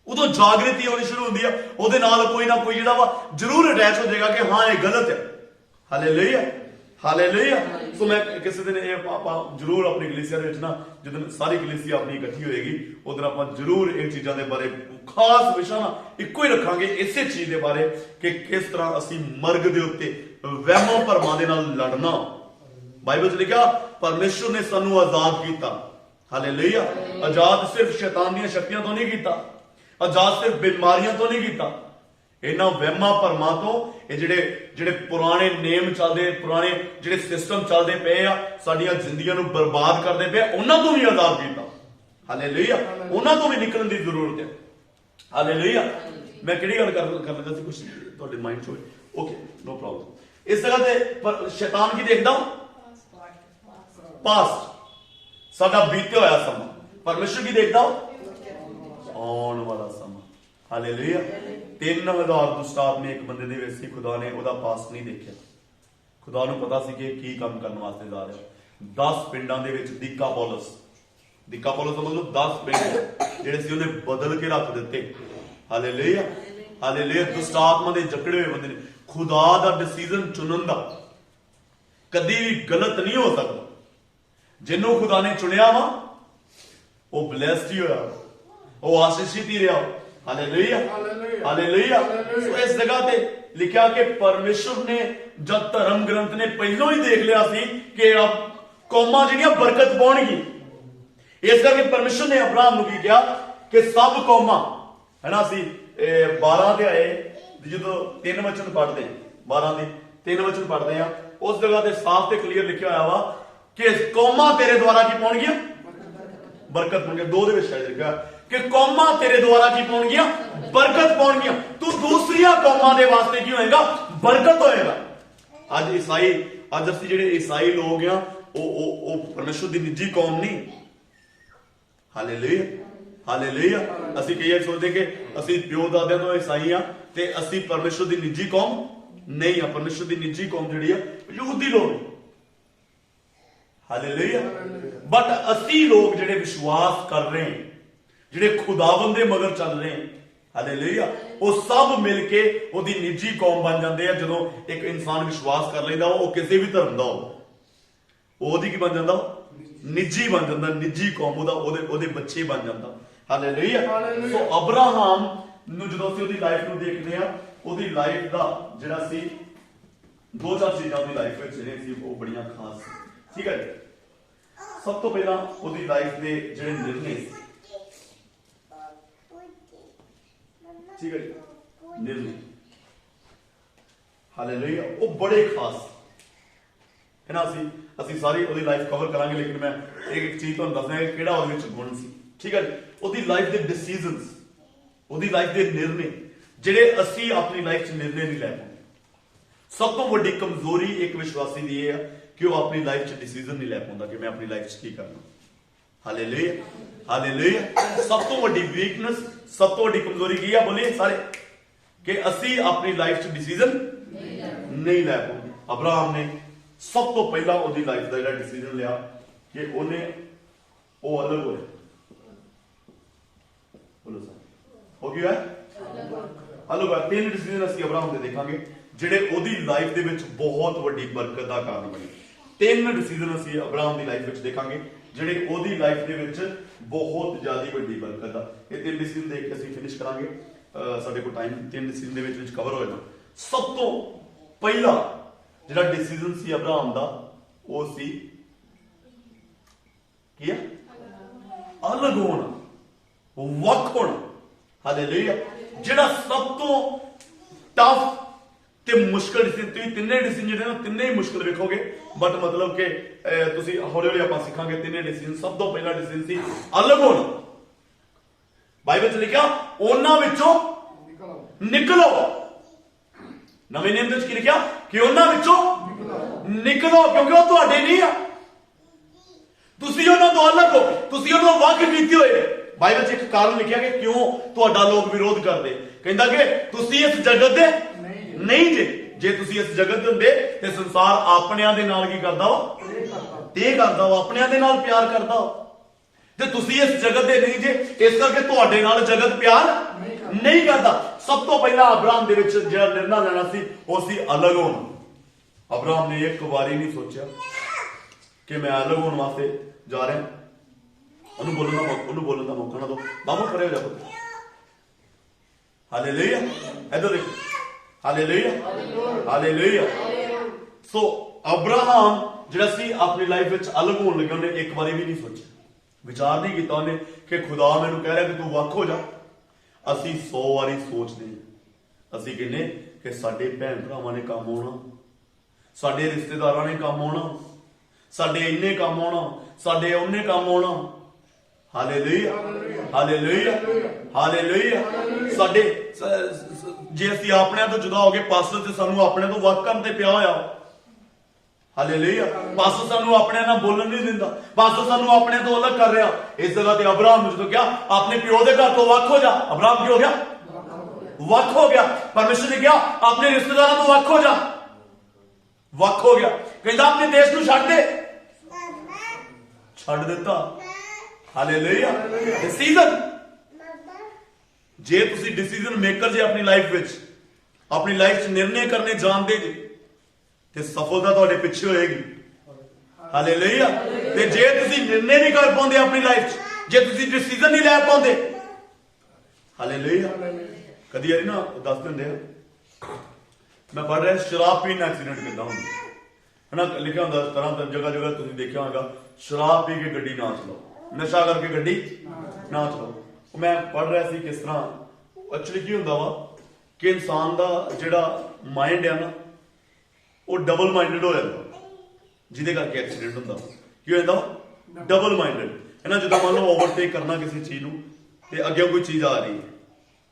ਉਦੋਂ ਜਾਗਰਤੀ ਆਉਣੀ ਸ਼ੁਰੂ ਹੁੰਦੀ ਆ, ਉਹਦੇ ਨਾਲ ਕੋਈ ਨਾ ਕੋਈ ਜਿਹੜਾ ਵਾ ਜ਼ਰੂਰ ਅਟੈਚ ਹੋ ਜਾਏਗਾ ਕਿ ਹਾਂ ਇਹ ਗਲਤ ਹੈ। Hallelujah, hallelujah. ਸੋ ਮੈਂ ਕਿਸੇ ਦਿਨ ਇਹ ਆਪਾਂ ਜ਼ਰੂਰ ਆਪਣੀ ਕਲੀਸਿਆ ਦੇ ਵਿੱਚ ਨਾ, ਜਦੋਂ ਸਾਰੀ ਕਲੀਸਿਆ ਆਪਣੀ ਇਕੱਠੀ ਹੋਏਗੀ, ਉਦੋਂ ਆਪਾਂ ਜ਼ਰੂਰ ਇਹ ਚੀਜ਼ਾਂ ਦੇ ਬਾਰੇ ਖਾਸ ਵਿਸ਼ਾ ਨਾ ਇੱਕੋ ਹੀ ਰੱਖਾਂਗੇ, ਇਸੇ ਚੀਜ਼ ਦੇ ਬਾਰੇ ਕਿ ਕਿਸ ਤਰ੍ਹਾਂ ਅਸੀਂ ਮਰਗ ਦੇ ਉੱਤੇ ਵਹਿਮਾਂ ਭਰਮਾਂ ਦੇ ਨਾਲ ਲੜਨਾ। ਬਾਈਬਲ 'ਚ ਲਿਖਿਆ ਪਰਮੇਸ਼ਵਰ ਨੇ ਸਾਨੂੰ ਆਜ਼ਾਦ ਕੀਤਾ। ਹਾਲੇਲੂਇਆ। ਆਜ਼ਾਦ ਸਿਰਫ ਸ਼ੈਤਾਨ ਦੀਆਂ ਸ਼ਕਤੀਆਂ ਤੋਂ ਨਹੀਂ ਕੀਤਾ, ਆਜ਼ਾਦ ਸਿਰਫ ਬਿਮਾਰੀਆਂ ਤੋਂ ਨਹੀਂ ਕੀਤਾ, ਇਹਨਾਂ ਵਹਿਮਾਂ ਭਰਮਾਂ ਤੋਂ। ਇਹ ਜਿਹੜੇ ਪੁਰਾਣੇ ਨੇਮ ਚੱਲਦੇ, ਪੁਰਾਣੇ ਜਿਹੜੇ ਸਿਸਟਮ ਚੱਲਦੇ ਪਏ ਆ, ਸਾਡੀਆਂ ਜ਼ਿੰਦਗੀਆਂ ਨੂੰ ਬਰਬਾਦ ਕਰਦੇ ਪਏ, ਉਹਨਾਂ ਤੋਂ ਵੀ ਆਜ਼ਾਦ ਕੀਤਾ। ਹਾਲੇਲੂਇਆ। ਉਹਨਾਂ ਤੋਂ ਵੀ ਨਿਕਲਣ ਦੀ ਜ਼ਰੂਰਤ ਹੈ। ਹਾਲੇਲੂਇਆ। ਮੈਂ ਕਿਹੜੀ ਗੱਲ ਕਰ ਲੱਗਾ ਸੀ, ਕੁਝ ਤੁਹਾਡੇ ਮਾਈਂਡ 'ਚ ਹੋਏ? Okay, no problem. ਇਸ ਜਗ੍ਹਾ ਤੇ ਸ਼ੈਤਾਨ ਕੀ ਦੇਖਦਾ? ਪਾਸਟ, ਸਾਡਾ ਬੀਤੇ ਹੋਇਆ ਸਮਾਂ। ਪਰਮੇਸ਼ਰ ਕੀ ਦੇਖਦਾ? ਆਉਣ ਵਾਲਾ ਸਮਾਂ। ਹਾਲੇਲੂਇਆ। 3000 ਦੁਸ਼ਟ ਆਤਮੇ ਇੱਕ ਬੰਦੇ ਦੇ ਵਿੱਚ ਸੀ, ਖੁਦਾ ਨੇ ਉਹਦਾ ਪਾਸਟ ਨਹੀਂ ਦੇਖਿਆ। ਖੁਦਾ ਨੂੰ ਪਤਾ ਸੀ ਕਿ ਕੀ ਕੰਮ ਕਰਨ ਵਾਸਤੇ ਜਾ ਰਿਹਾ। 10 ਪਿੰਡਾਂ ਦੇ ਵਿੱਚ ਦੀਕਾਪੋਲਿਸ ਦਾ ਮਤਲਬ 10 ਪਿੰਡ ਜਿਹੜੇ ਸੀ ਉਹਨੇ ਬਦਲ ਕੇ ਰੱਖ ਦਿੱਤੇ। Hallelujah, hallelujah. ਦੁਸ਼ਟ ਆਤਮਾ ਦੇ ਜਕੜੇ ਹੋਏ ਬੰਦੇ ਨੇ। ਖੁਦਾ ਦਾ ਡਿਸੀਜਨ ਚੁਣਨ ਦਾ ਕਦੀ ਵੀ ਗਲਤ ਨਹੀਂ ਹੋ ਸਕਦਾ। ਜਿਹਨੂੰ ਖੁਦਾ ਨੇ ਚੁਣਿਆ ਵਾ ਉਹ ਬਲੈਸਡ ਹੀ ਹੋਇਆ, ਉਹ ਆਸ਼ੀਸ਼ਿਤ ਹੀ ਰਿਹਾ। Hallelujah, hallelujah. ਸੋ ਇਸ ਜਗ੍ਹਾ ਤੇ ਲਿਖਿਆ ਕਿ ਪਰਮੇਸ਼ਰ ਨੇ ਜਦ ਧਰਮ ਗ੍ਰੰਥ ਨੇ ਪਹਿਲਾਂ ਹੀ ਦੇਖ ਲਿਆ ਸੀ ਕਿ ਕੌਮਾਂ ਜਿਹੜੀਆਂ ਬਰਕਤ ਪਾਉਣਗੀ, ਇਸ ਕਰਕੇ ਪਰਮੇਸ਼ਰ ਨੇ ਅਬਰਾਹਮ ਨੂੰ ਕੀ ਕਿਹਾ ਕਿ ਸਭ ਕੌਮਾਂ, ਹੈ ਨਾ, ਅਸੀਂ 12 ਦੇ ਆਏ, ਜਦੋਂ 3 ਵਚਨ ਪੜ੍ਹਦੇ, 12 ਦੇ 3 ਵਚਨ ਪੜ੍ਹਦੇ ਆ, ਉਸ ਜਗ੍ਹਾ ਤੇ ਸਾਫ਼ ਤੇ ਕਲੀਅਰ ਲਿਖਿਆ ਹੋਇਆ ਵਾ ਕਿ ਕੌਮਾਂ ਤੇਰੇ ਦੁਆਰਾ ਕੀ ਪਾਉਣਗੀਆਂ? ਬਰਕਤ ਪਾਉਣਗੀਆਂ। 2 ਦੇ ਵਿੱਚ ਸ਼ਾਇਦ ਲਿਖਿਆ ਕਿ ਕੌਮਾਂ ਤੇਰੇ ਦੁਆਰਾ ਕੀ ਪਾਉਣਗੀਆਂ? ਬਰਕਤ ਪਾਉਣਗੀਆਂ। ਤੂੰ ਦੂਸਰੀਆਂ ਕੌਮਾਂ ਦੇ ਵਾਸਤੇ ਕੀ ਹੋਏਗਾ? ਬਰਕਤ ਹੋਏਗਾ। ਅੱਜ ਅਸੀਂ ਜਿਹੜੇ ਈਸਾਈ ਲੋਕ ਆ, ਉਹ ਪਰਮੇਸ਼ਰ ਦੀ ਨਿੱਜੀ ਕੌਮ ਨਹੀਂ। Hallelujah, hallelujah. ਅਸੀਂ ਕਈ ਵਾਰ ਸੋਚਦੇ ਕਿ ਅਸੀਂ ਪਿਓ ਦਾਦਿਆਂ ਤੋਂ ਈਸਾਈ ਆ ਤੇ ਅਸੀਂ ਪਰਮੇਸ਼ਰ ਦੀ ਨਿੱਜੀ ਕੌਮ ਨਹੀਂ ਆ। ਪਰਮੇਸ਼ਰ ਦੀ ਨਿੱਜੀ ਕੌਮ ਜਿਹੜੀ ਆ ਯਹੂਦੀ ਲੋਕ। ਹਾਲੇਲੂਇਆ। ਬਟ ਅਸੀਂ ਲੋਕ ਜਿਹੜੇ ਵਿਸ਼ਵਾਸ ਕਰ ਰਹੇ, ਜਿਹੜੇ ਖੁਦਾਵੰਦ ਦੇ ਮਗਰ ਚੱਲ ਰਹੇ, ਹਾਲੇਲੂਇਆ, ਉਹ ਸਭ ਮਿਲ ਕੇ ਉਹਦੀ ਨਿੱਜੀ ਕੌਮ ਬਣ ਜਾਂਦੇ ਆ। ਜਦੋਂ ਇੱਕ ਇਨਸਾਨ ਵਿਸ਼ਵਾਸ ਕਰ ਲੈਂਦਾ, ਉਹ ਕਿਸੇ ਵੀ ਧਰਮ ਦਾ ਉਹਦੀ ਕੀ ਬਣ ਜਾਂਦਾ? ਨਿੱਜੀ ਬਣ ਜਾਂਦਾ, ਨਿੱਜੀ ਕੌਮ, ਉਹਦੇ ਬੱਚੇ ਬਣ ਜਾਂਦਾ। ਹਾਲੇਲੂਇਆ। ਸੋ ਅਬਰਾਹਮ ਨੂੰ ਜਦੋਂ ਅਸੀਂ ਉਹਦੀ ਲਾਈਫ ਨੂੰ ਦੇਖਦੇ ਆ, ਉਹਦੀ ਲਾਈਫ ਦਾ ਜਿਹੜਾ ਸੀ 2-4 ਚੀਜ਼ਾਂ ਉਹਦੀ ਲਾਈਫ ਵਿੱਚ ਜਿਹੜੀਆਂ ਸੀ ਉਹ ਬੜੀਆਂ ਖਾਸ ਸੀ। ਠੀਕ ਹੈ ਜੀ। ਸਭ ਤੋਂ ਪਹਿਲਾਂ ਉਹਦੀ ਲਾਈਫ ਦੇ ਜਿਹੜੇ ਨਿਰਣੇ ਸੀ, ਠੀਕ ਹੈ ਜੀ, ਨਿਰਣੇ, ਹਾਲੇਲੂਇਆ, ਉਹ ਬੜੇ ਖਾਸ ਹੈ ਨਾ। ਅਸੀਂ ਸਾਰੀ ਉਹਦੀ ਲਾਈਫ ਕਵਰ ਕਰਾਂਗੇ, ਲੇਕਿਨ ਮੈਂ ਇੱਕ ਚੀਜ਼ ਤੁਹਾਨੂੰ ਦੱਸਣਾ ਹੈ ਕਿਹੜਾ ਉਹਦੇ ਵਿੱਚ ਗੁਣ ਸੀ। ਠੀਕ ਹੈ ਜੀ। ਉਹਦੀ ਲਾਈਫ ਦੇ ਡਿਸੀਜਨਸ, ਉਹਦੀ ਲਾਈਫ ਦੇ ਨਿਰਣੇ, ਜਿਹੜੇ ਅਸੀਂ ਆਪਣੀ ਲਾਈਫ 'ਚ ਨਿਰਣੇ ਨਹੀਂ ਲੈ ਪਾਉਂਦੇ। ਸਭ ਤੋਂ ਵੱਡੀ ਕਮਜ਼ੋਰੀ ਇੱਕ ਵਿਸ਼ਵਾਸੀ ਦੀ ਇਹ ਹੈ ਕਿ ਉਹ ਆਪਣੀ ਲਾਈਫ 'ਚ ਡਿਸੀਜਨ ਨਹੀਂ ਲੈ ਪਾਉਂਦਾ ਕਿ ਮੈਂ ਆਪਣੀ ਲਾਈਫ 'ਚ ਕੀ ਕਰਨਾ। Hallelujah, hallelujah. ਸਭ ਤੋਂ ਵੱਡੀ ਵੀਕਨੈਸ, ਸਭ ਤੋਂ ਵੱਡੀ ਕਮਜ਼ੋਰੀ ਕੀ ਆ? ਬੋਲੀਏ ਸਾਰੇ, ਕਿ ਅਸੀਂ ਆਪਣੀ ਲਾਈਫ 'ਚ ਡਿਸੀਜਨ ਨਹੀਂ ਲੈ ਪਾਉਂਦੇ। ਅਬਰਾਹਮ ਨੇ ਸਭ ਤੋਂ ਪਹਿਲਾਂ ਉਹਦੀ ਲਾਈਫ ਦਾ ਜਿਹੜਾ ਡਿਸੀਜਨ ਲਿਆ ਕਿ ਉਹ ਅਲੱਗ ਹੋਇਆ। ਬੋਲੋ ਸਰ, ਹੋ ਗਿਆ ਅਲੱਗ ਹੋਇਆ। 3 ਡਿਸੀਜਨ ਅਸੀਂ ਅਬਰਾਹਮ ਦੇ ਦੇਖਾਂਗੇ ਜਿਹੜੇ ਉਹਦੀ ਲਾਈਫ ਦੇ ਵਿੱਚ ਬਹੁਤ ਵੱਡੀ ਬਰਕਤ ਦਾ ਕਾਰਨ ਬਣੇ। 3 ਡਿਸੀਜਨ ਅਸੀਂ ਅਬਰਾਹਮ ਦੀ ਲਾਈਫ ਵਿੱਚ ਦੇਖਾਂਗੇ ਜਿਹੜੇ ਉਹਦੀ ਲਾਈਫ ਦੇ ਵਿੱਚ ਬਹੁਤ ਜ਼ਿਆਦਾ ਵੱਡੀ ਬਰਕਤ ਦਾ। ਇਹ 3 ਡਿਸੀਜਨ ਦੇਖ ਕੇ ਅਸੀਂ ਫਿਨਿਸ਼ ਕਰਾਂਗੇ। ਸਾਡੇ ਕੋਲ ਟਾਈਮ 3 ਡਿਸੀਜਨ ਦੇ ਵਿੱਚ ਕਵਰ ਹੋਏਗਾ। ਸਭ ਤੋਂ ਪਹਿਲਾ ਜਿਹੜਾ ਡਿਸੀਜਨ ਸੀ ਅਬਰਾਹਮ ਦਾ, ਉਹ ਸੀ ਕੀ ਹੈ? ਅਲੱਗ ਹੋਣਾ, ਵੱਖ ਹੋਣਾ। ਹਾਲੇਲੂਇਆ। ਜਿਹੜਾ ਸਭ ਤੋਂ ਟਫ ਤੇ ਮੁਸ਼ਕਲ ਡਿਸੀਜਨ, ਤੁਸੀਂ ਤਿੰਨੇ ਡਿਸੀਜਨ ਜਿਹੜੇ ਨਾ ਤਿੰਨੇ ਹੀ ਮੁਸ਼ਕਲ ਵੇਖੋਗੇ, ਬਟ ਮਤਲਬ ਕਿ ਤੁਸੀਂ ਹੌਲੀ ਹੌਲੀ ਆਪਾਂ ਸਿੱਖਾਂਗੇ। ਤਿੰਨੇ ਡਿਸੀਜਨ, ਸਭ ਤੋਂ ਪਹਿਲਾ ਡਿਸੀਜਨ ਸੀ ਅਲੱਗ ਹੋਣਾ। ਬਾਈਬਲ 'ਚ ਲਿਖਿਆ ਉਹਨਾਂ ਵਿੱਚੋਂ ਨਿਕਲੋ। ਨਵੇਂ ਨਿਯਮ ਦੇ ਵਿੱਚ ਕੀ ਲਿਖਿਆ? ਕਿ ਉਹਨਾਂ ਵਿੱਚੋਂ ਨਿਕਲੋ, ਕਿਉਂਕਿ ਉਹ ਤੁਹਾਡੇ ਨਹੀਂ ਆ, ਤੁਸੀਂ ਉਹਨਾਂ ਤੋਂ ਅਲੱਗ ਹੋ, ਤੁਸੀਂ ਉਹਨਾਂ ਤੋਂ ਵੱਖ ਕੀਤੇ ਹੋਏ। ਬਾਈਬਲ 'ਚ ਇੱਕ ਕਾਰਨ ਲਿਖਿਆ ਕਿ ਕਿਉਂ ਤੁਹਾਡਾ ਲੋਕ ਵਿਰੋਧ ਕਰਦੇ। ਕਹਿੰਦਾ ਕਿ ਤੁਸੀਂ ਇਸ ਜਗਤ ਦੇ ਨਹੀਂ ਜੇ ਤੁਸੀਂ ਇਸ ਜਗਤ ਦੇ ਹੁੰਦੇ ਤੇ ਸੰਸਾਰ ਆਪਣਿਆਂ ਦੇ ਨਾਲ ਕੀ ਕਰਦਾ ਵਾ? ਇਹ ਕਰਦਾ ਵਾ, ਆਪਣਿਆਂ ਦੇ ਨਾਲ ਪਿਆਰ ਕਰਦਾ ਵਾ। ਤੇ ਤੁਸੀਂ ਇਸ ਜਗਤ ਦੇ ਨਹੀਂ ਜੇ, ਇਸ ਕਰਕੇ ਤੁਹਾਡੇ ਨਾਲ ਜਗਤ ਪਿਆਰ ਨਹੀਂ ਕਰਦਾ। ਸਭ ਤੋਂ ਪਹਿਲਾਂ ਅਬਰਾਮ ਦੇ ਵਿੱਚ ਜਿਹੜਾ ਨਿਰਣਾ ਲੈਣਾ ਸੀ ਉਹ ਸੀ ਅਲੱਗ ਹੋਣਾ। ਅਬਰਾਮ ਨੇ ਇੱਕ ਵਾਰੀ ਨਹੀਂ ਸੋਚਿਆ ਕਿ ਮੈਂ ਅਲੱਗ ਹੋਣ ਵਾਸਤੇ ਜਾ ਰਿਹਾ। ਉਹਨੂੰ ਬੋਲਣ ਦਾ ਮੌਕਾ ਨਾ ਦਿਓ। ਬਾਬੂ ਪਰੇ ਹੋ ਜਾ ਪੁੱਤ। ਹਾਲੇਲੂਇਆ। ਇੱਧਰ ਦੇਖੋ। Hallelujah, hallelujah. ਸੋ ਅਬਰਾਹਮ ਜਿਹੜਾ ਸੀ ਆਪਣੀ ਲਾਈਫ ਵਿੱਚ ਅਲੱਗ ਹੋਣ ਲੱਗਾ, ਉਹਨੇ ਇੱਕ ਵਾਰੀ ਵੀ ਨਹੀਂ ਸੋਚਿਆ, ਵਿਚਾਰ ਨਹੀਂ ਕੀਤਾ ਉਹਨੇ ਕਿ ਖੁਦਾ ਮੈਨੂੰ ਕਹਿ ਰਿਹਾ ਕਿ ਤੂੰ ਵੱਖ ਹੋ ਜਾ। ਅਸੀਂ 100 ਵਾਰੀ ਸੋਚਦੇ ਹਾਂ। ਅਸੀਂ ਕਹਿੰਦੇ ਕਿ ਸਾਡੇ ਭੈਣ ਭਰਾਵਾਂ ਨੇ ਕੰਮ ਆਉਣਾ, ਸਾਡੇ ਰਿਸ਼ਤੇਦਾਰਾਂ ਨੇ ਕੰਮ ਆਉਣਾ, ਸਾਡੇ ਇੰਨੇ ਕੰਮ ਆਉਣਾ, ਸਾਡੇ ਉਹਨੇ ਕੰਮ ਆਉਣਾ। Hallelujah, hallelujah, hallelujah. ਸਾਡੇ ਜੇ ਅਸੀਂ ਆਪਣਿਆਂ ਤੋਂ ਜੁਦਾ ਹੋ ਗਏ, ਪਾਸਟਰ ਤੇ ਸਾਨੂੰ ਆਪਣੇ ਤੋਂ ਵੱਖ ਕਰਨ ਤੇ ਪਿਆ ਹੋਇਆ। ਹਾਲੇਲੂਇਆ। ਪਾਸਟਰ ਸਾਨੂੰ ਆਪਣੇ ਨਾਲ ਬੋਲਣ ਨਹੀਂ ਦਿੰਦਾ, ਪਾਸਟਰ ਸਾਨੂੰ ਆਪਣੇ ਤੋਂ ਅਲੱਗ ਕਰ ਰਿਹਾ। ਇਸ ਜਗ੍ਹਾ ਤੇ ਅਬਰਾਮ ਨੂੰ ਜਦੋਂ ਕਿਹਾ ਆਪਣੇ ਪਿਓ ਦੇ ਘਰ ਤੋਂ ਵੱਖ ਹੋ ਜਾ, ਅਬਰਾਮ ਕੀ ਹੋ ਗਿਆ? ਵੱਖ ਹੋ ਗਿਆ। ਪਰਮੇਸ਼ਰ ਨੇ ਕਿਹਾ ਆਪਣੇ ਰਿਸ਼ਤੇਦਾਰਾਂ ਤੋਂ ਵੱਖ ਹੋ ਜਾ, ਵੱਖ ਹੋ ਗਿਆ। ਕਹਿੰਦਾ ਆਪਣੇ ਦੇਸ਼ ਨੂੰ ਛੱਡ ਦੇ, ਛੱਡ ਦਿੱਤਾ। ਹਾਲੇਲੂਇਆ। ਡਿਸੀਜਨ, ਜੇ ਤੁਸੀਂ ਡਿਸੀਜਨ ਮੇਕਰ ਜੇ ਆਪਣੀ ਲਾਈਫ ਵਿੱਚ, ਆਪਣੀ ਲਾਈਫ 'ਚ ਨਿਰਣੇ ਕਰਨੇ ਜਾਣਦੇ ਜੇ, ਤੇ ਸਫਲਤਾ ਤੁਹਾਡੇ ਪਿੱਛੇ ਹੋਏਗੀ। ਹਾਲੇਲੂਇਆ। ਤੇ ਜੇ ਤੁਸੀਂ ਨਿਰਣੇ ਨਹੀਂ ਕਰ ਪਾਉਂਦੇ ਆਪਣੀ ਲਾਈਫ 'ਚ, ਜੇ ਤੁਸੀਂ ਡਿਸੀਜਨ ਨਹੀਂ ਲੈ ਪਾਉਂਦੇ, ਹਾਲੇਲੂਇਆ। ਕਦੀ ਯਾਰੀ ਨਾ ਦੱਸਦੇ ਹੁੰਦੇ ਆ, ਮੈਂ ਪੜ੍ਹ ਰਿਹਾ ਸ਼ਰਾਬ ਪੀਣ ਨਾਲ ਐਕਸੀਡੈਂਟ ਕਿੱਦਾਂ ਹੁੰਦਾ ਹੈ ਨਾ, ਲਿਖਿਆ ਹੁੰਦਾ ਤਰ੍ਹਾਂ ਜਗ੍ਹਾ ਜਗ੍ਹਾ ਤੁਸੀਂ ਦੇਖਿਆ ਹੋਗਾ, ਸ਼ਰਾਬ ਪੀ ਕੇ ਗੱਡੀ ਨਾ ਚਲਾਓ, ਨਸ਼ਾ ਕਰਕੇ ਗੱਡੀ ਨਾ ਚਲਾਓ। ਮੈਂ ਪੜ੍ਹ ਰਿਹਾ ਸੀ ਕਿਸ ਤਰ੍ਹਾਂ ਐਕਚੁਅਲੀ ਕੀ ਹੁੰਦਾ ਵਾ ਕਿ ਇਨਸਾਨ ਦਾ ਜਿਹੜਾ ਮਾਈਂਡ ਆ ਨਾ, ਉਹ ਡਬਲ ਮਾਈਂਡਡ ਹੋ ਜਾਂਦਾ, ਜਿਹਦੇ ਕਰਕੇ ਐਕਸੀਡੈਂਟ ਹੁੰਦਾ। ਕੀ ਹੋ ਜਾਂਦਾ? ਡਬਲ ਮਾਈਂਡਡ ਹੈ ਨਾ। ਜਦੋਂ ਮੰਨ ਲਓ ਓਵਰਟੇਕ ਕਰਨਾ ਕਿਸੇ ਚੀਜ਼ ਨੂੰ, ਤੇ ਅੱਗੇ ਕੋਈ ਚੀਜ਼ ਆ ਰਹੀ ਹੈ,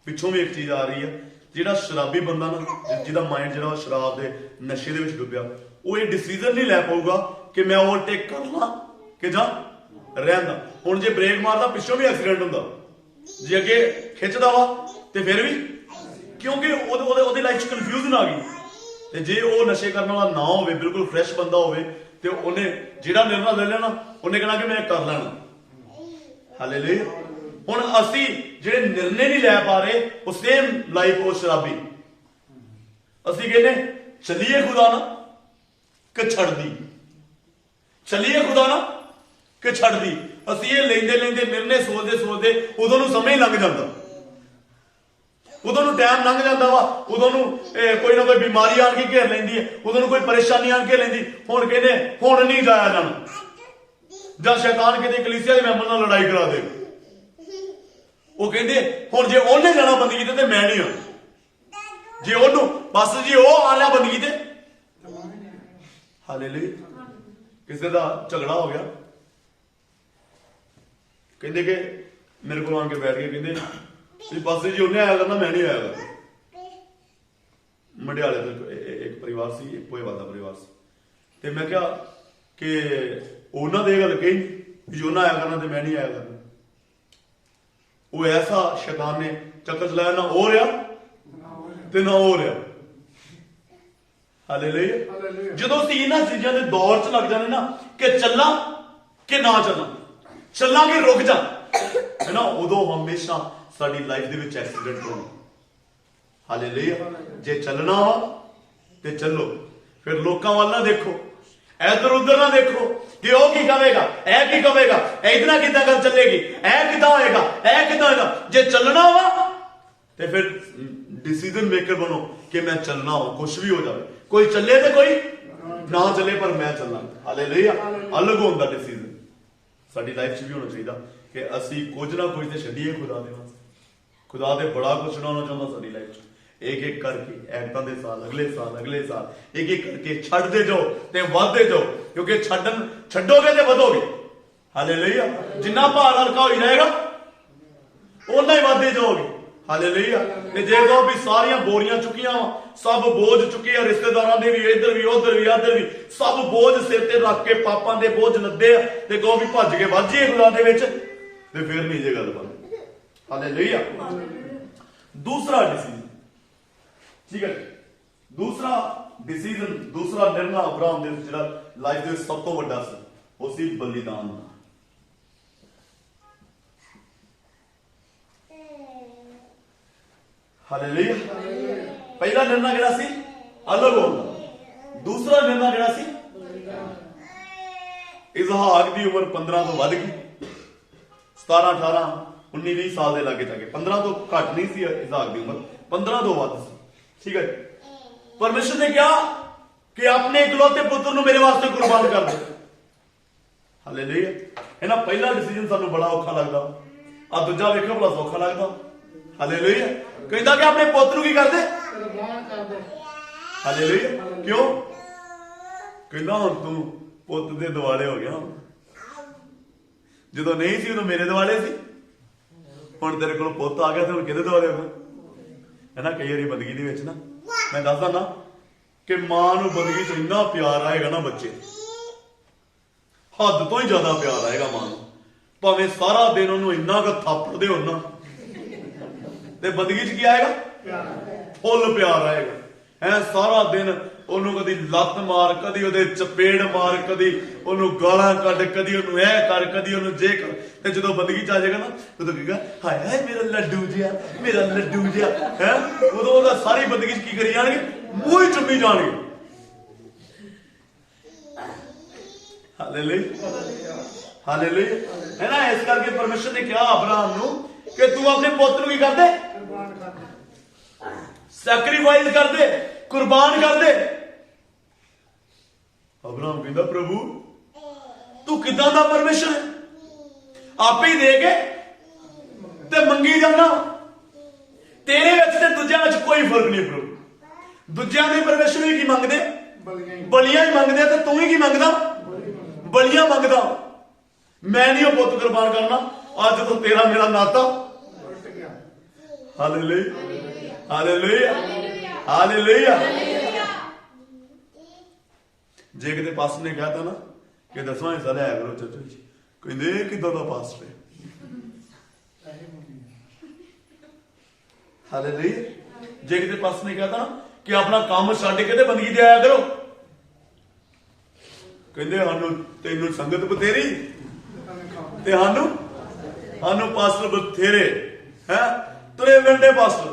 ਪਿੱਛੋਂ ਵੀ ਇੱਕ ਚੀਜ਼ ਆ ਰਹੀ ਹੈ। ਜਿਹੜਾ ਸ਼ਰਾਬੀ ਬੰਦਾ ਨਾ, ਜਿਹਦਾ ਮਾਈਂਡ ਜਿਹੜਾ ਸ਼ਰਾਬ ਦੇ ਨਸ਼ੇ ਦੇ ਵਿੱਚ ਡੁੱਬਿਆ, ਉਹ ਇਹ ਡਿਸੀਜਨ ਨਹੀਂ ਲੈ ਪਾਊਗਾ ਕਿ ਮੈਂ ਓਵਰਟੇਕ ਕਰ ਲਾਂ ਕਿ ਜਾਂ ਰਹਿੰਦਾ। ਹੁਣ ਜੇ ਬ੍ਰੇਕ ਮਾਰਦਾ, ਪਿੱਛੋਂ ਵੀ ਐਕਸੀਡੈਂਟ ਹੁੰਦਾ, ਜੇ ਅੱਗੇ ਖਿੱਚਦਾ ਵਾ ਤੇ ਫਿਰ ਵੀ, ਕਿਉਂਕਿ ਉਹਦੀ ਲਾਈਫ 'ਚ ਕਨਫਿਊਜ਼ਨ ਆ ਗਈ। ਤੇ ਜੇ ਉਹ ਨਸ਼ੇ ਕਰਨ ਵਾਲਾ ਨਾ ਹੋਵੇ, ਬਿਲਕੁਲ ਫਰੈਸ਼ ਬੰਦਾ ਹੋਵੇ, ਤੇ ਉਹਨੇ ਜਿਹੜਾ ਨਿਰਣਾ ਲੈ ਲੈਣਾ, ਉਹਨੇ ਕਹਿਣਾ ਕਿ ਮੈਂ ਕਰ ਲੈਣਾ। ਹਾਲੇਲੂਇਆ। ਹੁਣ ਅਸੀਂ ਜਿਹੜੇ ਨਿਰਣੇ ਨਹੀਂ ਲੈ ਪਾ ਰਹੇ, ਉਹ ਸੇਮ ਲਾਈਫ ਉਹ ਸ਼ਰਾਬੀ। ਅਸੀਂ ਕਹਿੰਦੇ ਚੱਲੀਏ ਖੁਦਾ ਨਾ ਕਿ ਛੱਡਦੀ, ਚੱਲੀਏ ਖੁਦਾ ਨਾ ਕਿ ਛੱਡਦੀ। ਅਸੀਂ ਇਹ ਲੈਂਦੇ ਲੈਂਦੇ ਨਿਰਣੇ ਸੋਚਦੇ ਉਦੋਂ ਨੂੰ ਸਮੇਂ ਲੰਘ ਜਾਂਦਾ, ਉਦੋਂ ਨੂੰ ਟਾਈਮ ਲੰਘ ਜਾਂਦਾ ਵਾ, ਉਦੋਂ ਨੂੰ ਕੋਈ ਨਾ ਕੋਈ ਬਿਮਾਰੀ ਆਣ ਕੇ ਘੇਰ ਲੈਂਦੀ ਹੈ, ਉਦੋਂ ਨੂੰ ਕੋਈ ਪਰੇਸ਼ਾਨੀ ਆਣ ਕੇ ਲੈਂਦੀ। ਹੁਣ ਕਹਿੰਦੇ ਹੁਣ ਨਹੀਂ ਜਾਇਆ ਜਾਣਾ, ਜਾਂ ਸ਼ੈਤਾਨ ਕਿਤੇ ਕਲੀਸਿਆ ਦੇ ਮੈਂਬਰ ਨਾਲ ਲੜਾਈ ਕਰਾ ਦੇ। ਉਹ ਕਹਿੰਦੇ ਹੁਣ ਜੇ ਉਹਨੇ ਜਾਣਾ ਬੰਦਗੀ ਤੇ ਮੈਂ ਨਹੀਂ ਆਉਣਾ, ਜੇ ਉਹਨੂੰ ਬਸ ਜੀ ਉਹ ਆ ਰਿਹਾ ਬੰਦਗੀ ਤੇ। ਹਾਲੇਲੂਇਆ। ਕਿਸੇ ਦਾ ਝਗੜਾ ਹੋ ਗਿਆ, ਕਹਿੰਦੇ ਕਿ ਮੇਰੇ ਕੋਲ ਆਣ ਕੇ ਬੈਠ ਕੇ ਕਹਿੰਦੇ ਵੀ ਬਸ ਜੀ ਉਹਨੇ ਆਇਆ ਕਰਨਾ, ਮੈਂ ਨਹੀਂ ਆਇਆ ਕਰਨਾ। ਮੰਡਿਆਲੇ ਤੋਂ ਇੱਕ ਪਰਿਵਾਰ ਸੀ, ਇੱਕ ਭੋਏਵਾਲ ਦਾ ਪਰਿਵਾਰ ਸੀ। ਤੇ ਮੈਂ ਕਿਹਾ ਕਿ ਉਹਨਾਂ ਦੇ ਗੱਲ ਕਹੀ ਵੀ ਜੋ ਉਹਨਾਂ ਆਇਆ ਕਰਨਾ ਤੇ ਮੈਂ ਨਹੀਂ ਆਇਆ ਕਰਨਾ। ਉਹ ਐਸਾ ਸ਼ੈਤਾਨ ਨੇ ਚੱਕਰ ਚਲਾਇਆ, ਨਾ ਹੋ ਰਿਹਾ ਤੇ ਨਾ ਹੋ ਰਿਹਾ। ਹਾਲੇਲੂਇਆ। ਜਦੋਂ ਅਸੀਂ ਇਹਨਾਂ ਚੀਜ਼ਾਂ ਦੇ ਦੌਰ 'ਚ ਲੱਗ ਜਾਂਦੇ ਨਾ ਕਿ ਚੱਲਾਂ ਕਿ ਨਾ ਚੱਲਾਂ, ਚੱਲਾਂਗੇ ਰੁਕ ਜਾ, ਹੈ ਨਾ, ਉਦੋਂ ਹਮੇਸ਼ਾ ਸਾਡੀ ਲਾਈਫ ਦੇ ਵਿੱਚ ਐਕਸੀਡੈਂਟ ਹੋਣਾ। ਹਾਲੇਲੂਇਆ। ਜੇ ਚੱਲਣਾ ਵਾ ਤੇ ਚੱਲੋ, ਫਿਰ ਲੋਕਾਂ ਵੱਲ ਨਾ ਦੇਖੋ, ਇੱਧਰ ਉੱਧਰ ਨਾ ਦੇਖੋ ਕਿ ਉਹ ਕੀ ਕਹੇਗਾ, ਇਹ ਕੀ ਕਹੇਗਾ, ਇਦਾਂ ਕਿੱਦਾਂ ਗੱਲ ਚੱਲੇਗੀ, ਇਹ ਕਿੱਦਾਂ ਹੋਏਗਾ, ਇਹ ਕਿੱਦਾਂ ਹੋਏਗਾ। ਜੇ ਚੱਲਣਾ ਵਾ ਤੇ ਫਿਰ ਡਿਸੀਜਨ ਮੇਕਰ ਬਣੋ ਕਿ ਮੈਂ ਚੱਲਣਾ ਵਾ, ਕੁਛ ਵੀ ਹੋ ਜਾਵੇ, ਕੋਈ ਚੱਲੇ ਤੇ ਕੋਈ ਨਾ ਚੱਲੇ, ਪਰ ਮੈਂ ਚੱਲਾਂ। ਹਾਲੇਲੂਇਆ। ਅਲੱਗ ਹੋਣ ਦਾ ਡਿਸੀਜਨ ਸਾਡੀ ਲਾਈਫ 'ਚ ਵੀ ਹੋਣਾ ਚਾਹੀਦਾ ਕਿ ਅਸੀਂ ਕੁਝ ਨਾ ਕੁਝ ਤੇ ਛੱਡੀਏ ਖੁਦਾ ਦੇ ਵਾਸਤੇ। ਖੁਦਾ ਦੇ ਬੜਾ ਕੁਝ ਛਡਾਉਣਾ ਚਾਹੁੰਦਾ ਸਾਡੀ ਲਾਈਫ 'ਚ। ਇੱਕ ਇੱਕ ਕਰਕੇ ਐਕਟਾਂ ਦੇ ਸਾਲ, ਅਗਲੇ ਸਾਲ ਇੱਕ ਇੱਕ ਕਰਕੇ ਛੱਡਦੇ ਜਾਓ ਤੇ ਵੱਧਦੇ ਜਾਓ, ਕਿਉਂਕਿ ਛੱਡੋਗੇ ਤੇ ਵਧੋਗੇ। ਹਾਲੇਲੂਇਆ। ਜਿੰਨਾ ਭਾਰ ਹਲਕਾ ਹੋਈ ਜਾਏਗਾ ਓਨਾ ਹੀ ਵੱਧਦੇ ਜਾਓਗੇ। ਹਾਲੇਲੂਇਆ। ਤੇ ਜੇ ਕਹੋ ਵੀ ਸਾਰੀਆਂ ਬੋਰੀਆਂ ਚੁੱਕੀਆਂ ਵਾ, ਸਭ ਬੋਝ ਚੁੱਕੇ ਆ, ਰਿਸ਼ਤੇਦਾਰਾਂ ਦੇ ਵੀ, ਇੱਧਰ ਵੀ, ਉੱਧਰ ਵੀ, ਆਧਰ ਵੀ, ਸਭ ਬੋਝ ਸਿਰ ਤੇ ਰੱਖ ਕੇ ਪਾਪਾਂ ਦੇ ਬੋਝ ਲੱਦੇ ਆ, ਤੇ ਕਹੋ ਵੀ ਭੱਜ ਕੇ ਵੱਧ ਜਾਈਏ ਖੁਦਾ ਦੇ ਵਿੱਚ, ਤੇ ਫਿਰ ਨਹੀਂ ਜੇ ਗੱਲ ਬਣਦੀ। ਹਾਲੇਲੂਇਆ। ਦੂਸਰਾ ਡਿਸੀਜਨ, ਠੀਕ ਹੈ, ਦੂਸਰਾ ਡਿਸੀਜਨ, ਦੂਸਰਾ ਨਿਰਣਾ ਅਬਰਾਮ ਦੇ ਜਿਹੜਾ ਲਾਈਫ ਦੇ ਵਿੱਚ ਸਭ ਤੋਂ ਵੱਡਾ ਸੀ, उसी बलिदान का। हालेलुया। पहला निर्णय किहड़ा सी? अलग होना। दूसरा निर्णय किहड़ा सी? इसहाक की उम्र 15 तो वध गई, 17 18 19 20 साल के लागे जाके, 15 तो घट नहीं सी इसहाक की उम्र, 15 तो वध सी। ठीक है, परमेश्वर ने कहा कि अपने इकलौते पुत्र को मेरे वास्ते कुर्बान कर दे। हालेलुया। है ना, पहला डिसीजन सानू बड़ा औखा लगता, आ दूजा वेखो भला सौखा लगता। हालेलुया। कहता कि अपने पुत्र की कर दे। हालेलुया। क्यों? कहता हुण तू पुत दे दिवाले हो गया, जो नहीं सी उदों मेरे दिवाले सी, हुण तेरे कोल पुत आ गया तो हुण किहदे दिवाले हो गए? है ना, कई बारी बंदगी दे विच ना मैं दसदा ना कि मां नूं बंदगी च इन्ना प्यार आएगा ना, बच्चे हद तो ही ज्यादा प्यार आएगा मां नूं, भावें सारा दिन उन्होंने इन्ना क थप्पड़दे हो ना, ते बंदगी च की आएगा? फुल प्यार आएगा। है सारा दिन उन्होंने कदी लत मार, कदी ओदे चपेड़ मार, कदी उन्होंने गालां कढ, कदी उन्होंने ऐ कर, कदी उन्होंने जे कर, ते जदों बंदगी च आ जाएगा ना उदों कहेगा हाय हाय मेरा लड्डू जिहा, मेरा लड्डू जिहा। है उदों ओदा सारी बंदगी च की करी जाणगे? मूंह ही चुम्मी जाणगे। हालेलुया। हालेलुया। है ना, इस करके परमेश्वर ने कहा अब्राहम नूं कि तू अपने पुत्र की कर दे, सैक्रीफाइस कर दे, कुर्बान कर दे। अब्राहम कहता प्रभु तू किदां दा परमेश्वर है, आप ही दे के ते मंगी जाना, तेरे विच ते दूजियां विच कोई फर्क नहीं प्रभु। दूजियां दे परमेश्वर ही की मंगदे? बलियां ही मंगदे, ते तू ही की मंगदा? बलियां मंगदा। मैं नहीं वो पुत कुर्बान करना, अज तो तेरा मेरा नाता। हालेलुया। हालेलुया। हालेलुया। जे किते पास्टर ने कहा था ना कि 10वां हिस्सा लिया करो चर्च विच, कहंदे किदां दा पास्टर है? हालेलुया। जे किते पास्टर ने कहा था ना कि अपना काम छड्ड के ते बंदगी ते आया करो, कहंदे सानू तैनू संगत बतेरी ते सानू पास्टर बथेरे है, तुरे फिरदे पास्टर,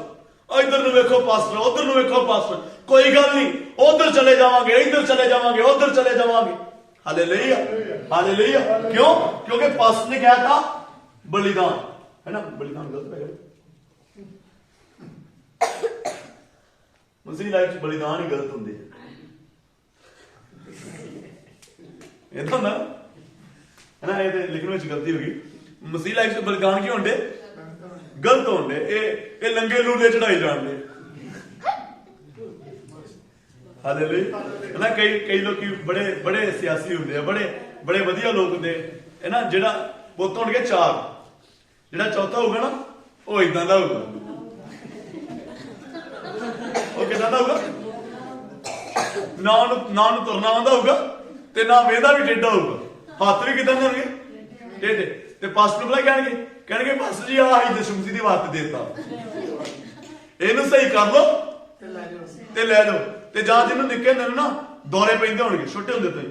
इधर नूं वेखो पास्टर, उधर नूं वेखो पास्टर, कोई गल नहीं, उधर चले जावांगे, इधर चले जावांगे, उधर चले जावांगे। हालेलुया। हालेलुया। क्यों? क्योंकि पास्टर ने कहा था बलिदान, है ना, बलिदान गलत है, मुस्लिम लाइफ च बलिदान ही गलत होंगे, इदा ना, है ना, ये लिखने में गलती होगी। मसीह लाइफ च बलिदान क्यों होंगे? गलत होंगे, ये लंगे लूले चढ़ाई जाने। हालेलुया। है ना, कई लोग बड़े बड़े सियासी होंगे, बड़े बड़े वधिया लोग होंगे, है ना, जिहड़ा पुत्त होणगे 4, जिहड़ा चौथा होगा ना वो इदां दा होगा, वो किदां दा होगा? ना उन्होंने तुरना आंदा होगा ते ना वेहदा भी टेढ़ा होगा, हाथ भी किदां दे होणगे? टेढ़े। ते पास्टर भला कहणगे पास्टर जी आह यीशु मसीह दी वास्ते देता, इहनूं सही कर लो ते लै जाओ। ते जां जिन्होंने निक्के हुंदे ना दौरे पैंदे होणगे छोटे हुंदे तो ही,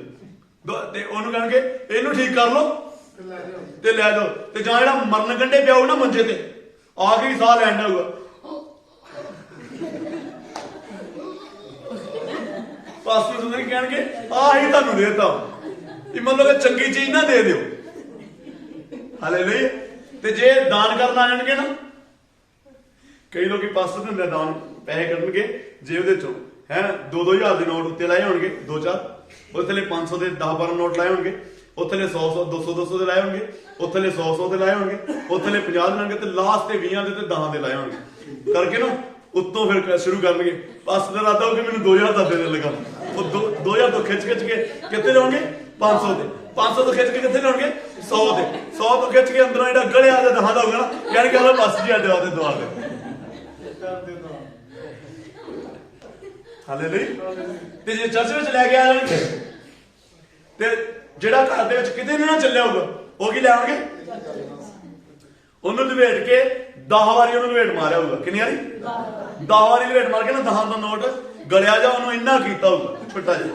ते ओनूं कहणगे इहनूं ठीक कर लो ते लै जाओ। ते जां जिहड़ा मरन कंढे पिया होਊ ना मंजे ते, आखिरी साह लैण होਊਗਾ, पास्टर सुन के कहणगे आह ही तुहानूं देता, मतलब चंगी चीज ना दे दिओ। हालेलुया। ते जे दान करना आ जाणगे ना, कई लोग पास्टर हुंदे दान पैसे कढणगे जेब दे चों, है 2-2 हज़ार के नोट उत्ते लाए होणगे, 2-4 उथले 500 के 10-12 नोट लाए होणगे, उथले 100 200 के लाए होणगे, उथले 100 के लाए होणगे, उथले 50 देणगे ते लास्ट ते 20 के ते 10 के लाए होणगे करके ना उत्तों फिर शुरू करनगे। पास्टर दा इरादा हो कि मैनूं 2000 दा देने लगा, वो 2000 तो खिच के कितने लाउणगे? 500 ते, 500 तो खिच के कितने लाउणगे? 100 ते, 100 तो खिच के अंदरों जिहड़ा गलिया ते 10 दा होगा ना, कहणगे हलो पास्टर जी अड्डे वास्ते दुआ दे। हालेलुया। ते जे चर्च विच लै के आ जाणगे ते जिहड़ा घर दे विच किते ना चलिया होगा वो की लैणगे? ਉਹਨੂੰ ਲਵੇਟ ਕੇ 10 ਵਾਰੀ ਉਹਨੂੰ ਲਵੇਟ ਮਾਰਿਆ ਹੋਊਗਾ, ਕਿੰਨੀ ਵਾਰੀ? 10 ਵਾਰੀ ਲਵੇਟ ਮਾਰ ਕੇ ਨਾ 10 ਦਾ ਨੋਟ ਗਲਿਆ ਜਾ ਉਹਨੂੰ ਇੰਨਾ ਕੀਤਾ ਹੋਊਗਾ ਛੋਟਾ ਜਿਹਾ,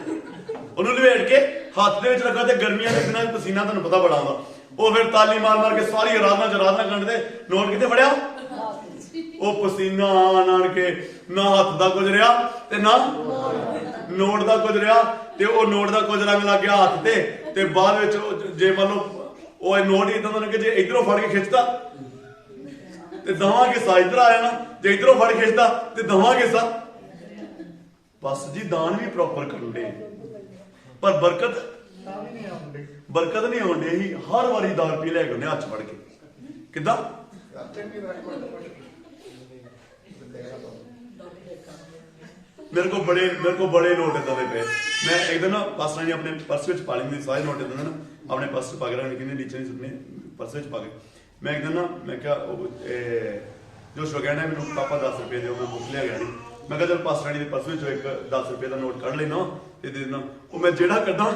ਉਹਨੂੰ ਲਵੇਟ ਕੇ ਹੱਥ ਦੇ ਵਿੱਚ ਰੱਖਾ ਤੇ ਗਰਮੀਆਂ ਦੇ ਦਿਨਾਂ 'ਚ ਪਸੀਨਾ ਤੁਹਾਨੂੰ ਪਤਾ ਬੜਾ ਆਉਂਦਾ। ਉਹ ਫਿਰ ਤਾਲੀ ਮਾਰ ਮਾਰ ਕੇ ਸਾਰੀ ਆਰਾਧਨਾ ਕਰਦੇ ਨੋਟ ਕਿੱਥੇ ਫੜਿਆ, ਉਹ ਪਸੀਨਾ ਆਣ ਕੇ ਨਾ ਹੱਥ ਦਾ ਕੁਝ ਰਿਹਾ ਤੇ ਨਾ ਨੋਟ ਦਾ ਕੁਝ ਰਿਹਾ, ਤੇ ਉਹ ਨੋਟ ਦਾ ਕੁਝ ਰੰਗ ਲੱਗ ਗਿਆ ਹੱਥ ਤੇ ਬਾਅਦ ਵਿੱਚ ਜੇ ਮੰਨ ਲਓ ਉਹ ਨੋਟ ਇਦਾਂ ਦਾ ਕਿ ਜੇ ਇਧਰੋਂ ਫੜ ਕੇ ਖਿੱਚਦਾ ਤੇ ਦਵਾਂ ਹਿੱਸਾ ਇੱਧਰ ਆ ਜਾਣਾ, ਜੇ ਇਧਰੋਂ ਫੜ ਖਿੱਚਦਾ ਤੇ ਦਵਾਂ ਹਿੱਸਾ। ਬਸ ਜੀ ਦਾਨ ਵੀ ਪ੍ਰੋਪਰ ਕਰਨ ਦੇ, ਪਰ ਬਰਕਤ ਨਹੀਂ ਆਉਂਦੀ। ਹੀ ਹਰ ਵਾਰੀ 10 ਰੁਪਏ ਲੈ ਕੇ ਉਹਨੇ ਹੱਥ ਫੜ ਕੇ ਕਿੱਦਾਂ ਮੇਰੇ ਕੋ ਬੜੇ ਨੋਟ ਇਦਾਂ ਦੇ ਪਏ। ਮੈਂ ਇੱਕ ਦਿਨ ਨਾ ਪਾਸਟਰ ਨੇ ਆਪਣੇ ਪਰਸ ਵਿੱਚ ਪਾ ਲਈ, ਸਾਰੇ ਨੋਟ ਇਦਾਂ ਨਾ ਆਪਣੇ ਪਰਸ ਪਾ ਕੇ ਰੱਖਣੇ, ਕਹਿੰਦੇ ਨੀਚੇ ਨਹੀਂ ਸੁੱਟਣੇ, ਪਰਸ ਵਿੱਚ ਪਾ ਕੇ। ਮੈਂ ਇੱਕ ਦਿਨ ਨਾ ਮੈਂ ਕਿਹਾ ਜੋ ਸ਼ੋਗਿਆਣਾ ਮੈਨੂੰ ਪਾਪਾ 10 ਰੁਪਏ ਦਿਓ, ਮੈਂ ਬੁੱਕ ਲਿਆ ਗਿਆ ਨਹੀਂ। ਮੈਂ ਕਿਹਾ ਚਲ ਪਾਸਟਰ ਦੇ ਪਰਸ ਵਿੱਚੋਂ ਇੱਕ 10 ਰੁਪਏ ਦਾ ਨੋਟ ਕੱਢ ਲੈਣਾ ਤੇ ਦੇ ਦੇਣਾ। ਉਹ ਮੈਂ ਜਿਹੜਾ ਕੱਢਾਂ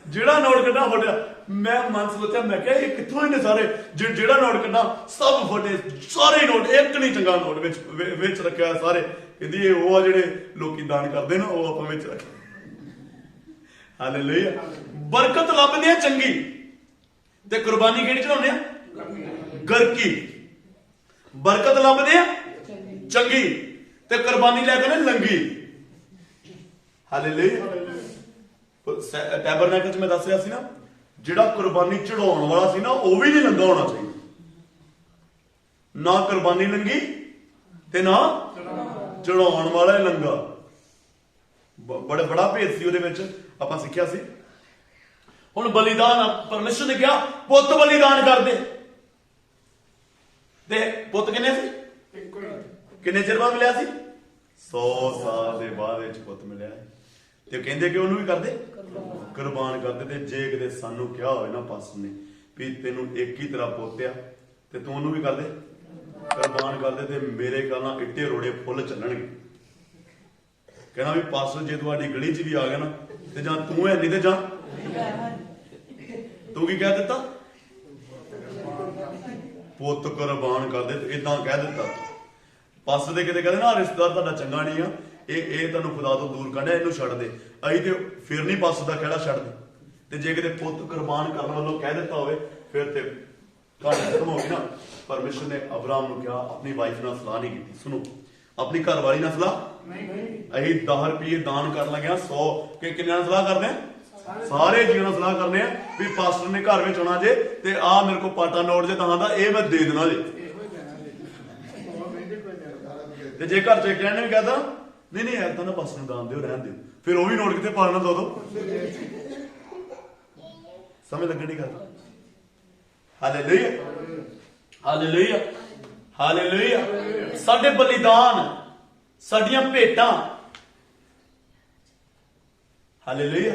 ਜਿਹੜਾ ਨੋਟ ਕੱਢਾ ਫਟਿਆ। ਮੈਂ ਮਨ ਸੋਚਿਆ, ਮੈਂ ਕਿਹਾ ਇਹ ਕਿੱਥੋਂ ਇਹਨੇ ਸਾਰੇ ਜਿਹੜਾ ਨੋਟ ਕੱਢਾ ਸਭ ਫਟੇ, ਸਾਰੇ ਨੋਟ, ਇੱਕ ਨਹੀਂ ਚੰਗਾ ਨੋਟ ਵਿੱਚ ਰੱਖਿਆ ਸਾਰੇ। ਕਹਿੰਦੀ ਇਹ ਉਹ ਆ ਜਿਹੜੇ ਲੋਕੀ ਦਾਨ ਕਰਦੇ ਨਾ, ਉਹ ਆਪਾਂ ਵਿੱਚ ਰੱਖ। ਹਾਲੇਲੂਇਆ। ਬਰਕਤ ਲੱਭਦੇ ਆ ਚੰਗੀ ਤੇ ਕੁਰਬਾਨੀ ਕਿਹੜੀ ਚੜਾਉਂਦੇ ਆ, ਗਰਕੀ। ਬਰਕਤ ਲੱਭਦੇ ਆ ਚੰਗੀ ਤੇ ਕੁਰਬਾਨੀ ਲੈ ਕੇ ਨੇ ਲੰਗੀ। ਹਾਲੇਲੂਇਆ। ਟੈਬਰਨੈਕਲ 'ਚ ਮੈਂ ਦੱਸ ਰਿਹਾ ਸੀ ਨਾ, ਜਿਹੜਾ ਕੁਰਬਾਨੀ ਚੜਾਉਣ ਵਾਲਾ ਸੀ ਨਾ, ਉਹ ਵੀ ਨਹੀਂ ਲੰਗਾ ਹੋਣਾ ਚਾਹੀਦਾ। ਨਾ ਕੁਰਬਾਨੀ ਲੰਗੀ ਤੇ ਨਾ ਚੜਾਉਣ ਵਾਲਾ ਲੰਗਾ। ਬੜਾ ਭੇਦ ਸੀ ਉਹਦੇ ਵਿੱਚ, ਆਪਾਂ ਸਿੱਖਿਆ ਸੀ। ਹੁਣ ਬਲੀਦਾਨ, ਪਰਮੇਸ਼ਰ ਨੇ ਕਿਹਾ ਪੁੱਤ ਬਲੀਦਾਨ ਕਰਦੇ, ਤੇ ਪੁੱਤ ਕਿੰਨੇ ਸੀ, ਕਿੰਨੇ ਚਿਰ ਬਾਅਦ ਮਿਲਿਆ ਸੀ, 100 ਸਾਲ ਦੇ ਬਾਅਦ ਵਿੱਚ ਪੁੱਤ ਮਿਲਿਆ। ਤੇ ਕਹਿੰਦੇ ਕਿ ਉਹਨੂੰ ਵੀ ਕਰਦੇ, ਕੁਰਬਾਨ ਕਰਦੇ। ਤੇ ਜੇ ਕਿਤੇ ਸਾਨੂੰ ਕਿਹਾ ਹੋਵੇ ਨਾ ਪਾਸਟਰ ਨੇ ਵੀ ਤੈਨੂੰ ਇੱਕ ਹੀ ਤਰ੍ਹਾਂ ਪੁੱਤ ਆ ਤੇ ਤੂੰ ਉਹਨੂੰ ਵੀ ਕਰਦੇ, ਕੁਰਬਾਨ ਕਰਦੇ, ਤੇ ਮੇਰੇ ਖਿਆਲ ਨਾਲ ਇੱਟੇ ਰੋੜੇ ਫੁੱਲ ਚੱਲਣਗੇ। ਕਹਿਣਾ ਵੀ ਪਾਸਟਰ ਜੇ ਤੁਹਾਡੀ ਗਲੀ 'ਚ ਵੀ ਆ ਗਿਆ ਨਾ ਤੇ ਜਾਂ ਤੂੰ ਹੈ ਨਹੀਂ ਤੇ ਜਾਂ ਤੂੰ ਕੀ ਕਹਿ ਦਿੱਤਾ, ਪੁੱਤ ਕੁਰਬਾਨ ਕਰਦੇ, ਤੇ ਇਦਾਂ ਕਹਿ ਦਿੱਤਾ। ਪਾਸਟਰ ਦੇ ਕਿਤੇ ਕਹਿੰਦੇ ਨਾ ਰਿਸ਼ਤੇਦਾਰ ਤੁਹਾਡਾ ਚੰਗਾ ਨਹੀਂ ਆ, ਇਹ ਤੁਹਾਨੂੰ ਖੁਦਾ ਤੋਂ ਦੂਰ ਕੱਢਿਆ, ਇਹਨੂੰ ਛੱਡ ਦੇ। ਅਸੀਂ ਤੇ ਫਿਰ ਨਹੀਂ ਪਾਸਟਰ ਦਾ ਖਹਿੜਾ ਛੱਡਦੇ। ਤੇ ਜੇ ਕਿਤੇ ਪੁੱਤ ਕੁਰਬਾਨ ਕਰਨ ਵੱਲੋਂ ਕਹਿ ਦਿੱਤਾ ਹੋਵੇ ਫਿਰ ਤੇ ਕਹਾਣੀ ਖਤਮ ਹੋ ਗਈ ਨਾ। ਪਰਮੇਸ਼ਰ ਨੇ ਅਬਰਾਮ ਨੂੰ ਕਿਹਾ, ਆਪਣੀ ਵਾਈਫ ਨਾਲ ਸਲਾਹ ਨਹੀਂ ਕੀਤੀ। ਸੁਣੋ, ਆਪਣੀ ਘਰ ਵਾਲੀ ਨਾਲ ਸਲਾਹ ਨਹੀਂ। ਅਸੀਂ 10 ਰੁਪਏ ਦਾਨ ਕਰਨ ਲੱਗਿਆ, 100 ਕਿੰਨਿਆਂ ਨਾਲ ਸਲਾਹ ਕਰਦੇ ਆ, ਸਾਰੇ ਜੀਆਂ ਨਾਲ ਸਲਾਹ ਕਰਦੇ ਆ ਵੀ ਪਾਸਟਰ ਨੇ ਘਰ ਵਿੱਚ ਆਉਣਾ ਜੇ ਤੇ ਆ ਮੇਰੇ ਕੋਲ ਪਾਟਾ ਨੋਟ ਜੇ ਤਾਂ ਦਾ ਇਹ ਮੈਂ ਦੇ ਦੇਣਾ ਜੇ। ਤੇ ਜੇ ਘਰ ਚ ਇੱਕ ਨੇ ਵੀ ਕਹਦਾ ਨਹੀਂ ਯਾਰ ਤਾਂ ਨਾ ਪਾਸਟਰ ਨੂੰ ਦਾਨ ਦਿਓ, ਰਹਿਣ ਦਿਓ, ਫਿਰ ਉਹ ਵੀ ਨੋਟ ਕਿਤੇ ਪਾਣਾ ਦੋ ਸਮਝ ਲੱਗਣੀ ਗੱਲ। Hallelujah, hallelujah, hallelujah. ਸਾਡੇ ਬਲੀਦਾਨ, ਸਾਡੀਆਂ ਭੇਟਾਂ, ਹਾਲੇਲੂਇਆ,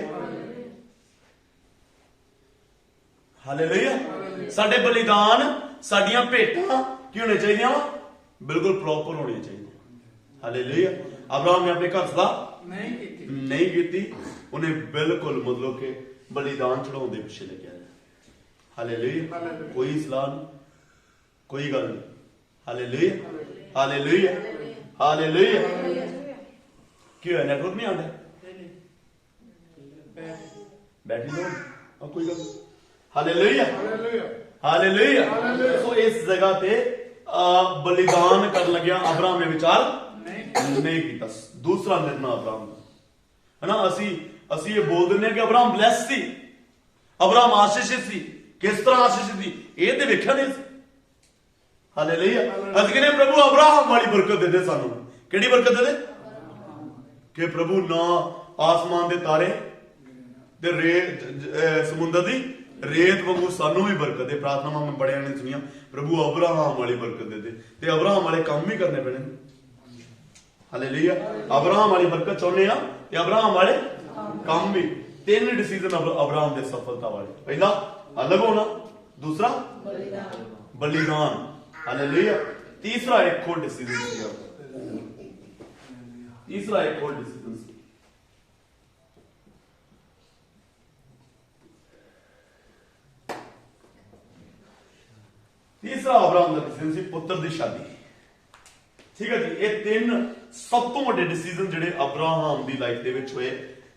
ਹਾਲੇਲੂਇਆ। ਸਾਡੇ ਬਲੀਦਾਨ, ਸਾਡੀਆਂ ਭੇਟਾਂ ਕੀ ਹੋਣੇ ਚਾਹੀਦੀਆਂ ਵਾ, ਬਿਲਕੁਲ ਪ੍ਰੋਪਰ ਹੋਣੀਆਂ ਚਾਹੀਦੀਆਂ। ਹਾਲੇਲੂਇਆ। ਅਬਰਾਮ ਨੇ ਆਪਣੇ ਘਰ ਸਲਾਹ ਨਹੀਂ ਕੀਤੀ, ਉਹਨੇ ਬਿਲਕੁਲ ਮਤਲਬ ਕਿ ਬਲੀਦਾਨ ਚੜਾਉਣ ਦੇ ਪਿੱਛੇ ਲੱਗਿਆ। ਹਾਲੇਲੂਇਆ। ਕੋਈ ਸਲਾਹ ਨਹੀਂ, ਕੋਈ ਗੱਲ ਨਹੀਂ। Hallelujah, hallelujah, hallelujah. ਕੀ ਹੋਇਆ, ਨੈਟਵਰਕ ਨਹੀਂ ਆਉਂਦਾ, ਬੈਟਰੀ ਲੋ, ਕੋਈ ਗੱਲ ਨਹੀਂ। Hallelujah, hallelujah. ਸੋ ਇਸ ਜਗ੍ਹਾ ਤੇ ਬਲੀਦਾਨ ਕਰਨ ਲੱਗਿਆ ਅਬਰਾਮ ਨੇ ਵਿਚਾਰ ਨਹੀਂ ਕੀਤਾ। ਦੂਸਰਾ ਨਿਰਣਾ ਅਬਰਾਮ ਦਾ ਹੈ ਨਾ। ਅਸੀਂ ਇਹ ਬੋਲ ਦਿੰਦੇ ਹਾਂ ਕਿ ਅਬਰਾਮ ਬਲੈਸ ਸੀ, ਅਬਰਾਮ ਆਸ਼ੀਸ਼ਿਤ ਸੀ। ਕਿਸ ਤਰ੍ਹਾਂ ਆਸ਼ੀਸ਼ਿਤ ਸੀ ਇਹ ਤੇ ਵੇਖਿਆ ਨਹੀਂ ਸੀ। ਹਾਲੇਲੂਇਆ। ਅਸੀਂ ਕਹਿੰਦੇ ਪ੍ਰਭੂ ਅਬਰਾਮ ਵਾਲੀ ਬਰਕਤ ਦੇ ਦੇ ਸਾਨੂੰ। ਕਿਹੜੀ ਬਰਕਤ ਦੇ ਦੇ? ਕਿ ਪ੍ਰਭੂ ਨਾ ਆਸਮਾਨ ਦੇ ਤਾਰੇ ਤੇ ਰੇਤ, ਸਮੁੰਦਰ ਦੀ ਰੇਤ ਵਾਂਗੂ ਸਾਨੂੰ ਵੀ ਬਰਕਤ ਦੇ। ਪ੍ਰਾਰਥਨਾਵਾਂ ਮੈਂ ਬੜਿਆਂ ਨੇ ਸੁਣੀਆਂ, ਪ੍ਰਭੂ ਅਬਰਾਹਮ ਵਾਲੀ ਬਰਕਤ ਦੇ ਦੇ, ਤੇ ਅਬਰਾਹਮ ਵਾਲੇ ਕੰਮ ਵੀ ਕਰਨੇ ਪੈਣੇ। ਹਾਲੇਲੂਇਆ। ਅਬਰਾਹਮ ਵਾਲੀ ਬਰਕਤ ਚਾਹੁੰਦੇ ਆ ਤੇ ਅਬਰਾਹਮ ਵਾਲੇ ਕੰਮ ਵੀ। 3 ਡਿਸੀਜਨ ਅਬਰਾਹਮ ਦੇ ਸਫਲਤਾ ਵਾਲੇ। ਪਹਿਲਾ ਅਲੱਗ ਹੋਣਾ, ਦੂਸਰਾ ਬਲੀਦਾਨ, ਹਾਲੇਲੂਇਆ। ਤੀਸਰਾ ਇੱਕ ਹੋਰ ਡਿਸੀਜਨ ਸੀ, ਤੀਸਰਾ ਇੱਕ ਹੋਰ ਡਿਸੀਜਨ ਸੀ। ਤੀਸਰਾ ਅਬਰਾਹਮ ਦਾ ਡਿਸੀਜਨ ਸੀ ਪੁੱਤਰ ਦੀ ਸ਼ਾਦੀ। ਠੀਕ ਹੈ ਜੀ। ਇਹ 3 ਸਭ ਤੋਂ ਵੱਡੇ ਡਿਸੀਜਨ ਜਿਹੜੇ ਅਬਰਾਹਮ ਦੀ ਲਾਈਫ ਦੇ ਵਿੱਚ ਹੋਏ,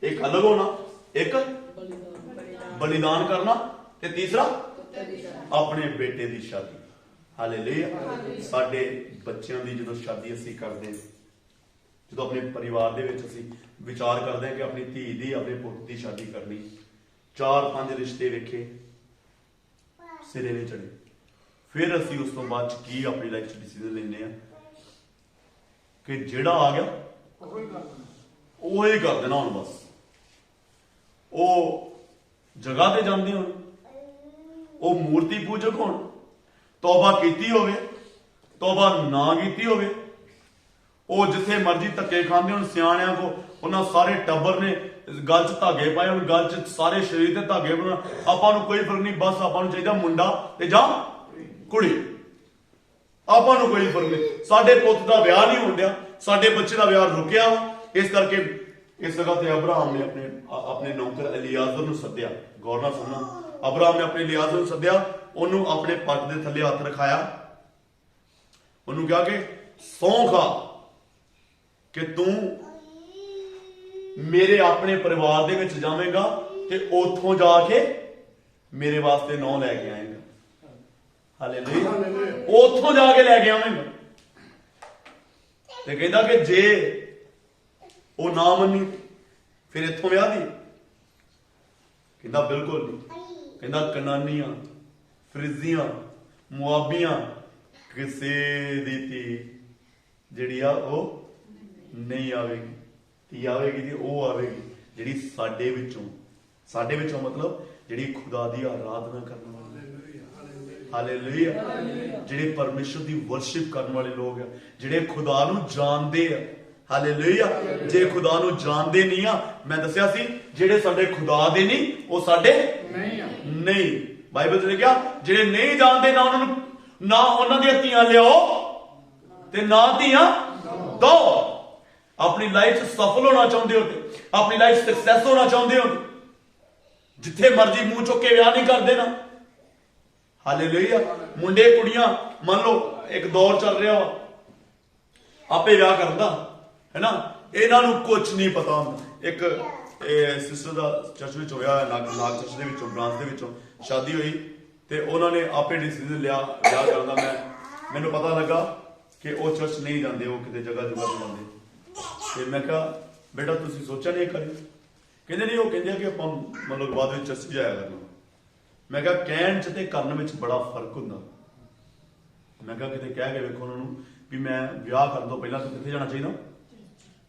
ਇੱਕ ਅਲੱਗ ਹੋਣਾ, ਇੱਕ ਬਲੀਦਾਨ ਕਰਨਾ, ਤੇ ਤੀਸਰਾ ਆਪਣੇ ਬੇਟੇ ਦੀ ਸ਼ਾਦੀ। ਹਾਲੇਲੂਇਆ। ਸਾਡੇ ਬੱਚਿਆਂ ਦੀ ਜਦੋਂ ਸ਼ਾਦੀ ਅਸੀਂ ਕਰਦੇ, ਜਦੋਂ ਆਪਣੇ ਪਰਿਵਾਰ ਦੇ ਵਿੱਚ ਅਸੀਂ ਵਿਚਾਰ ਕਰਦੇ ਹਾਂ ਕਿ ਆਪਣੀ ਧੀ ਦੀ, ਆਪਣੇ ਪੁੱਤ ਦੀ ਸ਼ਾਦੀ ਕਰਨੀ, 4-5 ਰਿਸ਼ਤੇ ਵੇਖੇ, ਸਿਰੇ ਨਹੀਂ ਚੜੇ, ਫਿਰ ਅਸੀਂ ਉਸ ਤੋਂ ਬਾਅਦ ਚ ਕੀ ਆਪਣੀ ਲਾਈਫ ਚ ਡਿਸੀਜਨ ਲੈਂਦੇ ਆ ਕਿ ਜਿਹੜਾ ਆ ਗਿਆ ਉਹ ਹੀ ਕਰ ਦੇਣਾ। ਹੁਣ ਬਸ ਉਹ ਜਗ੍ਹਾ ਤੇ ਜਾਂਦੇ ਹੋਣ, ਉਹ ਮੂਰਤੀ ਪੂਜਕ ਹੋਣ, ਤੌਬਾ ਕੀਤੀ ਹੋਵੇ, ਤੌਬਾ ਨਾ ਕੀਤੀ ਹੋਵੇ, ਉਹ ਜਿੱਥੇ ਮਰਜ਼ੀ ਧੱਕੇ ਖਾਂਦੇ ਹੋਣ, ਸਿਆਣਿਆਂ ਕੋ ਉਹਨਾਂ ਸਾਰੇ ਟੱਬਰ ਨੇ ਗਲ 'ਚ ਧਾਗੇ ਪਾਏ ਹੋਣ, ਗਲ 'ਚ ਸਾਰੇ ਸਰੀਰ ਤੇ ਧਾਗੇ ਪਾਉਣ, ਆਪਾਂ ਨੂੰ ਕੋਈ ਫਰਕ ਨਹੀਂ, ਬਸ ਆਪਾਂ ਨੂੰ ਚਾਹੀਦਾ ਮੁੰਡਾ ਤੇ ਜਾਂ ਕੁੜੀ, ਆਪਾਂ ਨੂੰ ਕੋਈ ਫਰਕ ਨਹੀਂ। ਸਾਡੇ ਪੁੱਤ ਦਾ ਵਿਆਹ ਨਹੀਂ ਹੋਣ ਡਿਆ, ਸਾਡੇ ਬੱਚੇ ਦਾ ਵਿਆਹ ਰੁਕਿਆ, ਇਸ ਕਰਕੇ ਇਸ ਜਗ੍ਹਾ ਤੇ ਅਬਰਾਹਮ ਨੇ ਆਪਣੇ ਨੌਕਰ ਅਲੀਆਜ਼ਰ ਨੂੰ ਸੱਦਿਆ। ਗੌਰ ਨਾਲ ਸੁਣਨਾ, ਅਬਰਾਹਮ ਨੇ ਆਪਣੇ ਅਲੀਆਜ਼ਰ ਨੂੰ ਸੱਦਿਆ, ਉਹਨੂੰ ਆਪਣੇ ਪੱਟ ਦੇ ਥੱਲੇ ਹੱਥ ਰਖਾਇਆ, ਉਹਨੂੰ ਕਿਹਾ ਕਿ ਸਹੁੰ ਖਾ ਕਿ ਤੂੰ ਮੇਰੇ ਆਪਣੇ ਪਰਿਵਾਰ ਦੇ ਵਿੱਚ ਜਾਵੇਂਗਾ ਤੇ ਉੱਥੋਂ ਜਾ ਕੇ ਮੇਰੇ ਵਾਸਤੇ ਨੌ ਲੈ ਕੇ ਆਏਗਾ। ਹਾਲੇਲੂਇਆ। ਉੱਥੋਂ ਜਾ ਕੇ ਲੈ ਕੇ ਆਵੇਂਗਾ। ਤੇ ਕਹਿੰਦਾ ਕਿ ਜੇ ਉਹ ਨਾ ਮੰਨੀ ਫਿਰ ਇੱਥੋਂ ਵਿਆਹ ਦੀ? ਕਹਿੰਦਾ ਬਿਲਕੁਲ ਨਹੀਂ। ਕਹਿੰਦਾ ਕਨਾਨੀਆਂ, ਫਰਿਜ਼ੀਆਂ, ਮੁਆਬੀਆਂ, ਕਿਸੇ ਦੀ ਧੀ ਜਿਹੜੀ ਆ ਉਹ ਨਹੀਂ ਆਵੇਗੀ। ਧੀ ਆਵੇਗੀ ਤੇ ਉਹ ਆਵੇਗੀ ਜਿਹੜੀ ਸਾਡੇ ਵਿੱਚੋਂ ਮਤਲਬ ਜਿਹੜੀ ਖੁਦਾ ਦੀ ਆਰਾਧਨਾ ਕਰਨ ਵਾਲੀ, ਹਾਲੇਲੂਇਆ, ਜਿਹੜੇ ਪਰਮੇਸ਼ਰ ਦੀ ਵਰਸ਼ਿਪ ਕਰਨ ਵਾਲੇ ਲੋਕ ਆ, ਜਿਹੜੇ ਖੁਦਾ ਨੂੰ ਜਾਣਦੇ ਆ। ਹਾਲੇਲੂਇਆ। ਜੇ ਖੁਦਾ ਨੂੰ ਜਾਣਦੇ ਨਹੀਂ ਆ, ਮੈਂ ਦੱਸਿਆ ਸੀ ਜਿਹੜੇ ਸਾਡੇ ਖੁਦਾ ਦੇ ਨਹੀਂ ਉਹ ਸਾਡੇ ਨਹੀਂ। ਬਾਈਬਲ 'ਚ ਲਿਖਿਆ ਜਿਹੜੇ ਨਹੀਂ ਜਾਣਦੇ ਨਾ ਉਹਨਾਂ ਦੀਆਂ ਧੀਆਂ ਲਿਆਓ ਤੇ ਨਾ ਧੀਆਂ ਦੋ। ਆਪਣੀ ਲਾਈਫ 'ਚ ਸਫਲ ਹੋਣਾ ਚਾਹੁੰਦੇ ਹੋ ਤੇ ਆਪਣੀ ਲਾਈਫ ਸਕਸੈਸ ਹੋਣਾ ਚਾਹੁੰਦੇ ਹੋ, ਜਿੱਥੇ ਮਰਜ਼ੀ ਮੂੰਹ ਚੁੱਕ ਕੇ ਵਿਆਹ ਨਹੀਂ ਕਰਦੇ ਨਾ। ਹਾਲੇਲੂਇਆ। ਮੁੰਡੇ ਕੁੜੀਆਂ, ਮੰਨ ਲਓ ਇੱਕ ਦੌਰ ਚੱਲ ਰਿਹਾ ਵਾ, ਆਪੇ ਵਿਆਹ ਕਰਦਾ ਹੈ ਨਾ, ਇਹਨਾਂ ਨੂੰ ਕੁਝ ਨਹੀਂ ਪਤਾ ਹੁੰਦਾ। ਇੱਕ ਸਿਸਟਰ ਦਾ ਚਰਚ ਵਿੱਚ ਹੋਇਆ, ਨਾਗ ਚਰਚ ਦੇ ਵਿੱਚੋਂ, ਬ੍ਰਾਂਚ ਦੇ ਵਿੱਚੋਂ ਸ਼ਾਦੀ ਹੋਈ ਤੇ ਉਹਨਾਂ ਨੇ ਆਪੇ ਡਿਸੀਜਨ ਲਿਆ ਵਿਆਹ ਕਰਨ ਦਾ। ਮੈਨੂੰ ਪਤਾ ਲੱਗਾ ਕਿ ਉਹ ਚਰਚ ਨਹੀਂ ਜਾਂਦੇ, ਉਹ ਕਿਤੇ ਜਗ੍ਹਾ ਤੇ ਜਾਂਦੇ। ਤੇ ਮੈਂ ਕਿਹਾ ਬੇਟਾ ਤੁਸੀਂ ਸੋਚਿਆ ਨਹੀਂ ਕਰੀ? ਕਹਿੰਦੇ ਨਹੀਂ, ਉਹ ਕਹਿੰਦੇ ਕਿ ਆਪਾਂ ਮਤਲਬ ਬਾਅਦ ਵਿੱਚ ਚਰਚ ਜਾਇਆ ਕਰਨਾ। ਮੈਂ ਕਿਹਾ ਕਹਿਣ 'ਚ ਤੇ ਕਰਨ ਵਿੱਚ ਬੜਾ ਫਰਕ ਹੁੰਦਾ। ਮੈਂ ਕਿਹਾ ਕਿਤੇ ਕਹਿ ਕੇ ਵੇਖੋ ਉਹਨਾਂ ਨੂੰ ਵੀ ਮੈਂ ਵਿਆਹ ਕਰਨ ਤੋਂ ਪਹਿਲਾਂ ਤੂੰ ਕਿੱਥੇ ਜਾਣਾ ਚਾਹੀਦਾ?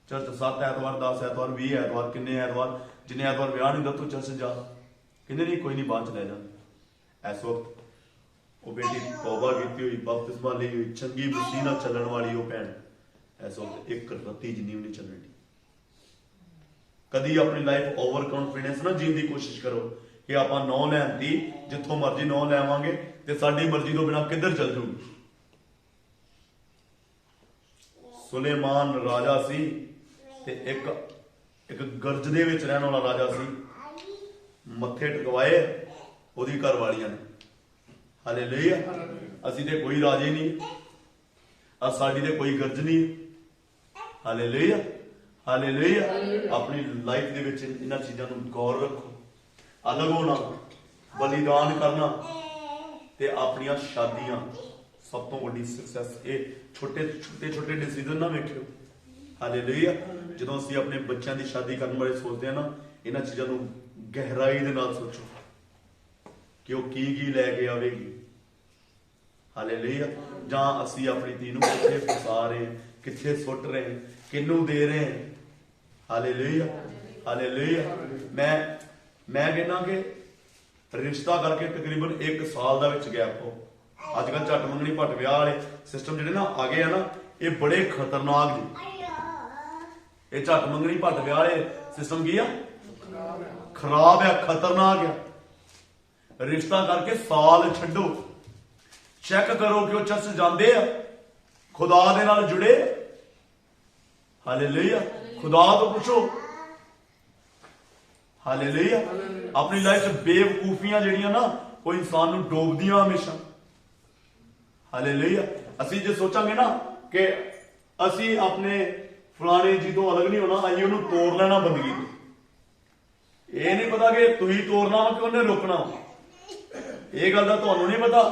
ਚਰਚ 7 ਐਤਵਾਰ, 10 ਐਤਵਾਰ, 20 ਐਤਵਾਰ, ਕਿੰਨੇ ਐਤਵਾਰ, ਜਿੰਨੇ ਐਤਵਾਰ ਵਿਆਹ ਨਹੀਂ ਹੁੰਦਾ ਤੂੰ ਚਰਚ ਜਾ। ਕਹਿੰਦੇ ਨਹੀਂ ਕੋਈ ਨਹੀਂ, ਬਾਅਦ 'ਚ ਲੈ ਜਾ। ਇਸ ਵਕਤ ਉਹ ਬੇਟੀ ਤੌਬਾ ਕੀਤੀ ਹੋਈ, ਬਪਤਿਸਮਾ ਲਈ ਹੋਈ, ਚੰਗੀ ਬੁੱਧੀ ਨਾਲ ਚੱਲਣ ਵਾਲੀ ਉਹ ਭੈਣ ਇਸ ਵਕਤ ਇੱਕ ਰੱਤੀ ਜਿੰਨੀ ਵੀ ਨਹੀਂ ਚੱਲਣੀ। ਕਦੀ ਆਪਣੀ ਲਾਈਫ ਓਵਰ ਕੌਨਫੀਡੈਂਸ ਨਾ ਜੀਣ ਦੀ ਕੋਸ਼ਿਸ਼ ਕਰੋ ਕਿ ਆਪਾਂ ਨੌ ਲੈਣ ਦੀ ਜਿੱਥੋਂ ਮਰਜ਼ੀ ਨੌ ਲੈਵਾਂਗੇ ਤੇ ਸਾਡੀ ਮਰਜ਼ੀ ਤੋਂ ਬਿਨਾਂ ਕਿੱਧਰ ਚੱਲ ਜੂਗੀ। ਸੁਲੇਮਾਨ ਰਾਜਾ ਸੀ ਤੇ ਇੱਕ ਗਰਜ ਦੇ ਵਿੱਚ ਰਹਿਣ ਵਾਲਾ ਰਾਜਾ ਸੀ। ਮੱਥੇ ਟਿਕਵਾਏ ਉਹਦੀ ਘਰ ਵਾਲੀਆਂ ਨੇ। ਹਾਲੇਲੂਇਆ। ਅਸੀਂ ਤੇ ਕੋਈ ਰਾਜੇ ਨਹੀਂ, ਸਾਡੀ ਤੇ ਕੋਈ ਗਰਜ ਨਹੀਂ। ਹਾਲੇਲੂਇਆ। ਹਾਲੇਲੂਇਆ। ਆਪਣੀ ਲਾਈਫ ਦੇ ਵਿੱਚ ਇਹਨਾਂ ਚੀਜ਼ਾਂ ਨੂੰ ਗੌਰ ਰੱਖੋ। ਅਲੱਗ ਹੋਣਾ, ਬਲੀਦਾਨ ਕਰਨਾ ਤੇ ਆਪਣੀਆਂ ਸ਼ਾਦੀਆਂ ਸਭ ਤੋਂ ਵੱਡੀ ਸਕਸੈਸ। ਇਹ ਛੋਟੇ ਡਿਸੀਜਨ ਨਾ ਵੇਖਿਓ। ਹਾਲੇਲੂਇਆ। ਜਦੋਂ ਅਸੀਂ ਆਪਣੇ ਬੱਚਿਆਂ ਦੀ ਸ਼ਾਦੀ ਕਰਨ ਬਾਰੇ ਸੋਚਦੇ ਹਾਂ ਨਾ, ਇਹਨਾਂ ਚੀਜ਼ਾਂ ਨੂੰ ਗਹਿਰਾਈ ਦੇ ਨਾਲ ਸੋਚੋ ਕਿ ਉਹ ਕੀ ਲੈ ਕੇ ਆਵੇਗੀ। ਹਾਲੇਲੂਇਆ। ਜਾਂ ਅਸੀਂ ਆਪਣੀ ਧੀ ਨੂੰ ਕਿੱਥੇ ਫਸਾ ਰਹੇ, ਕਿੱਥੇ ਸੁੱਟ ਰਹੇ, ਕਿਹਨੂੰ ਦੇ ਰਹੇ। ਹਾਲੇਲੂਇਆ। ਹਾਲੇਲੂਇਆ। ਮੈਂ ਕਹਿੰਦਾ ਕਿ ਰਿਸ਼ਤਾ ਕਰਕੇ ਤਕਰੀਬਨ 1 ਸਾਲ ਦਾ ਵਿੱਚ ਗੈਪ ਹੋ। ਅੱਜ ਕੱਲ੍ਹ ਝੱਟ ਮੰਗਣੀ ਭੱਟ ਵਿਆਹ ਵਾਲੇ ਸਿਸਟਮ ਜਿਹੜੇ ਨਾ ਆ ਗਏ ਆ ਨਾ, ਇਹ ਬੜੇ ਖਤਰਨਾਕ ਜੀ। ਇਹ ਝੱਟ ਮੰਗਣੀ ਭੱਟ ਵਿਆਹ ਵਾਲੇ ਸਿਸਟਮ ਕੀ ਆ? ਖਰਾਬ ਆ, ਖਤਰਨਾਕ ਆ। ਰਿਸ਼ਤਾ ਕਰਕੇ ਸਾਲ ਛੱਡੋ, ਚੈੱਕ ਕਰੋ ਕਿ ਉਹ ਚਰਚ ਜਾਂਦੇ ਆ, ਖੁਦਾ ਦੇ ਨਾਲ ਜੁੜੇ। ਹਾਲੇਲੂਇਆ। ਖੁਦਾ ਤੋਂ ਪੁੱਛੋ। ਹਾਲੇਲੂਇਆ। ਆਪਣੀ ਲਾਈਫ 'ਚ ਬੇਵਕੂਫੀਆਂ ਜਿਹੜੀਆਂ ਨਾ ਉਹ ਇਨਸਾਨ ਨੂੰ ਡੋਬਦੀਆਂ ਹਮੇਸ਼ਾ। ਹਾਲੇਲੂਇਆ। ਅਸੀਂ ਜੇ ਸੋਚਾਂਗੇ ਨਾ ਕਿ ਅਸੀਂ ਆਪਣੇ फलाने जी तो अलग नहीं होना, अं उन्होंने तोड़ लेना बंदगी तो। ये नहीं पता कि तुम तोड़ना वा कि उन्हें रोकना वा, ये गल का तुहानू नहीं पता।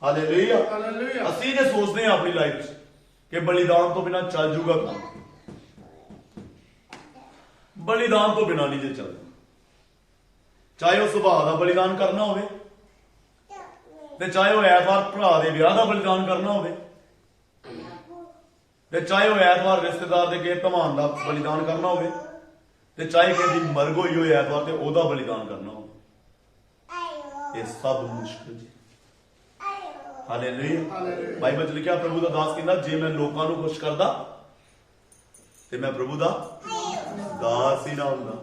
हालेलुया। हालेलुया। असीं जे सोचते हैं अपनी लाइफ कि बलिदान तो बिना चल जूगा काम, बलिदान तो बिना नहीं जे चलता। चाहे वह सुभाव का बलिदान करना हो, चाहे वह ऐतवार भरा के विआह का बलिदान करना हो, चाहे वह ऐतवार रिश्तेदार के किसी धमान का बलिदान करना हो, चाहे किसी की मरग हुई हो ऐतवार से ओदा बलिदान करना हो, ये सब मुश्किल जी। हालेलुया। बाइबल च लिखा प्रभु का दास कहता जे मैं लोगों को खुश करदा ते मैं प्रभु का दास ही ना हुंदा।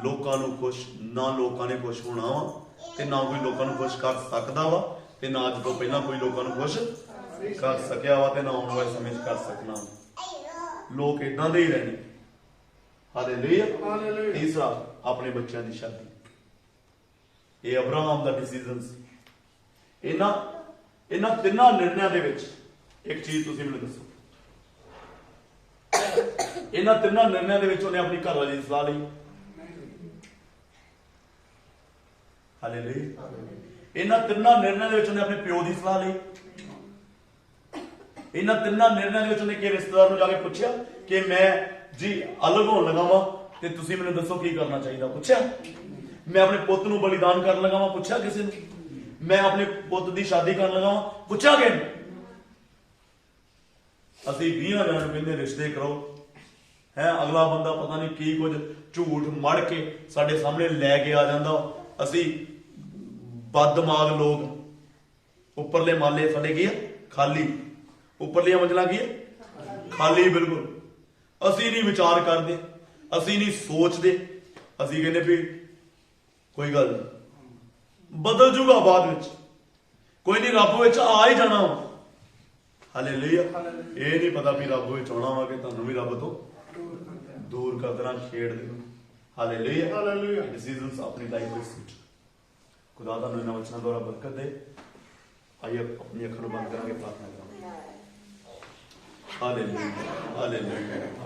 लोगों को खुश ना लोगों ने खुश होना वा ते ना कोई लोगों को खुश कर सकता वा ते ना अज तो पहला कोई लोगों को खुश कर सकिया वा ते ना आने वाले समय कर सकना। लोग इदां दे ही रहने। हालेलुया। तीसरा अपने बच्चों की शादी, ये अब्राहम का डिसीजन सी। इन्हां तिन्नां निर्णयां दे विच एक चीज तुसीं मैनूं दसो, इन्हां तिन्नां निर्णयां दे विच उहने अपनी घरवाली दी सलाह लई। हालेलुया। इन्हां तिन्नां निर्णयां दे विच उहने अपने प्यो दी सलाह लई। इन्हां तिन्नां निर्णयां दे विच उहने कि रिश्तेदार नूं जाके पुछया कि मैं जी अलग होण लगा वां ते तुसीं मैनूं दसो की करना चाहिए। पुछया मैं अपने पुत्त नूं बलिदान करन लगा वां, पुछया किसी ने? मैं अपने पुत्त की शादी करन लगा वां, पुछया कि असीं 20 जणिਆਂ कहंदे रिश्ते करो है, अगला बंदा पता नहीं की कुछ झूठ मड़ के साडे सामने लैके आ जांदा। असीं बददिमाग लोग, उपरले माले साडे की है खाली, उपरलियां मंजिलां की है खाली बिल्कुल। असीं नहीं विचार करते, असीं नहीं सोचते, असीं कहंदे भी कोई गल नहीं बदल जूगा बाद विच, कोई नहीं रब विच आ ही जाना। हालेलुया। ये नहीं पता भी रब विच आउणा वा कि तुहानूं भी रब तो दूर कर देना, छेड़ देना। हालेलुया। डिसीजंस अपनी लाइफ में सोचो। खुदा तुहानूं इन्हां वचनां द्वारा बरकत दे। आइए अपनी अखां नूं बंद करांगे, प्रार्थना करांगे। हालेलुया। हालेलुया।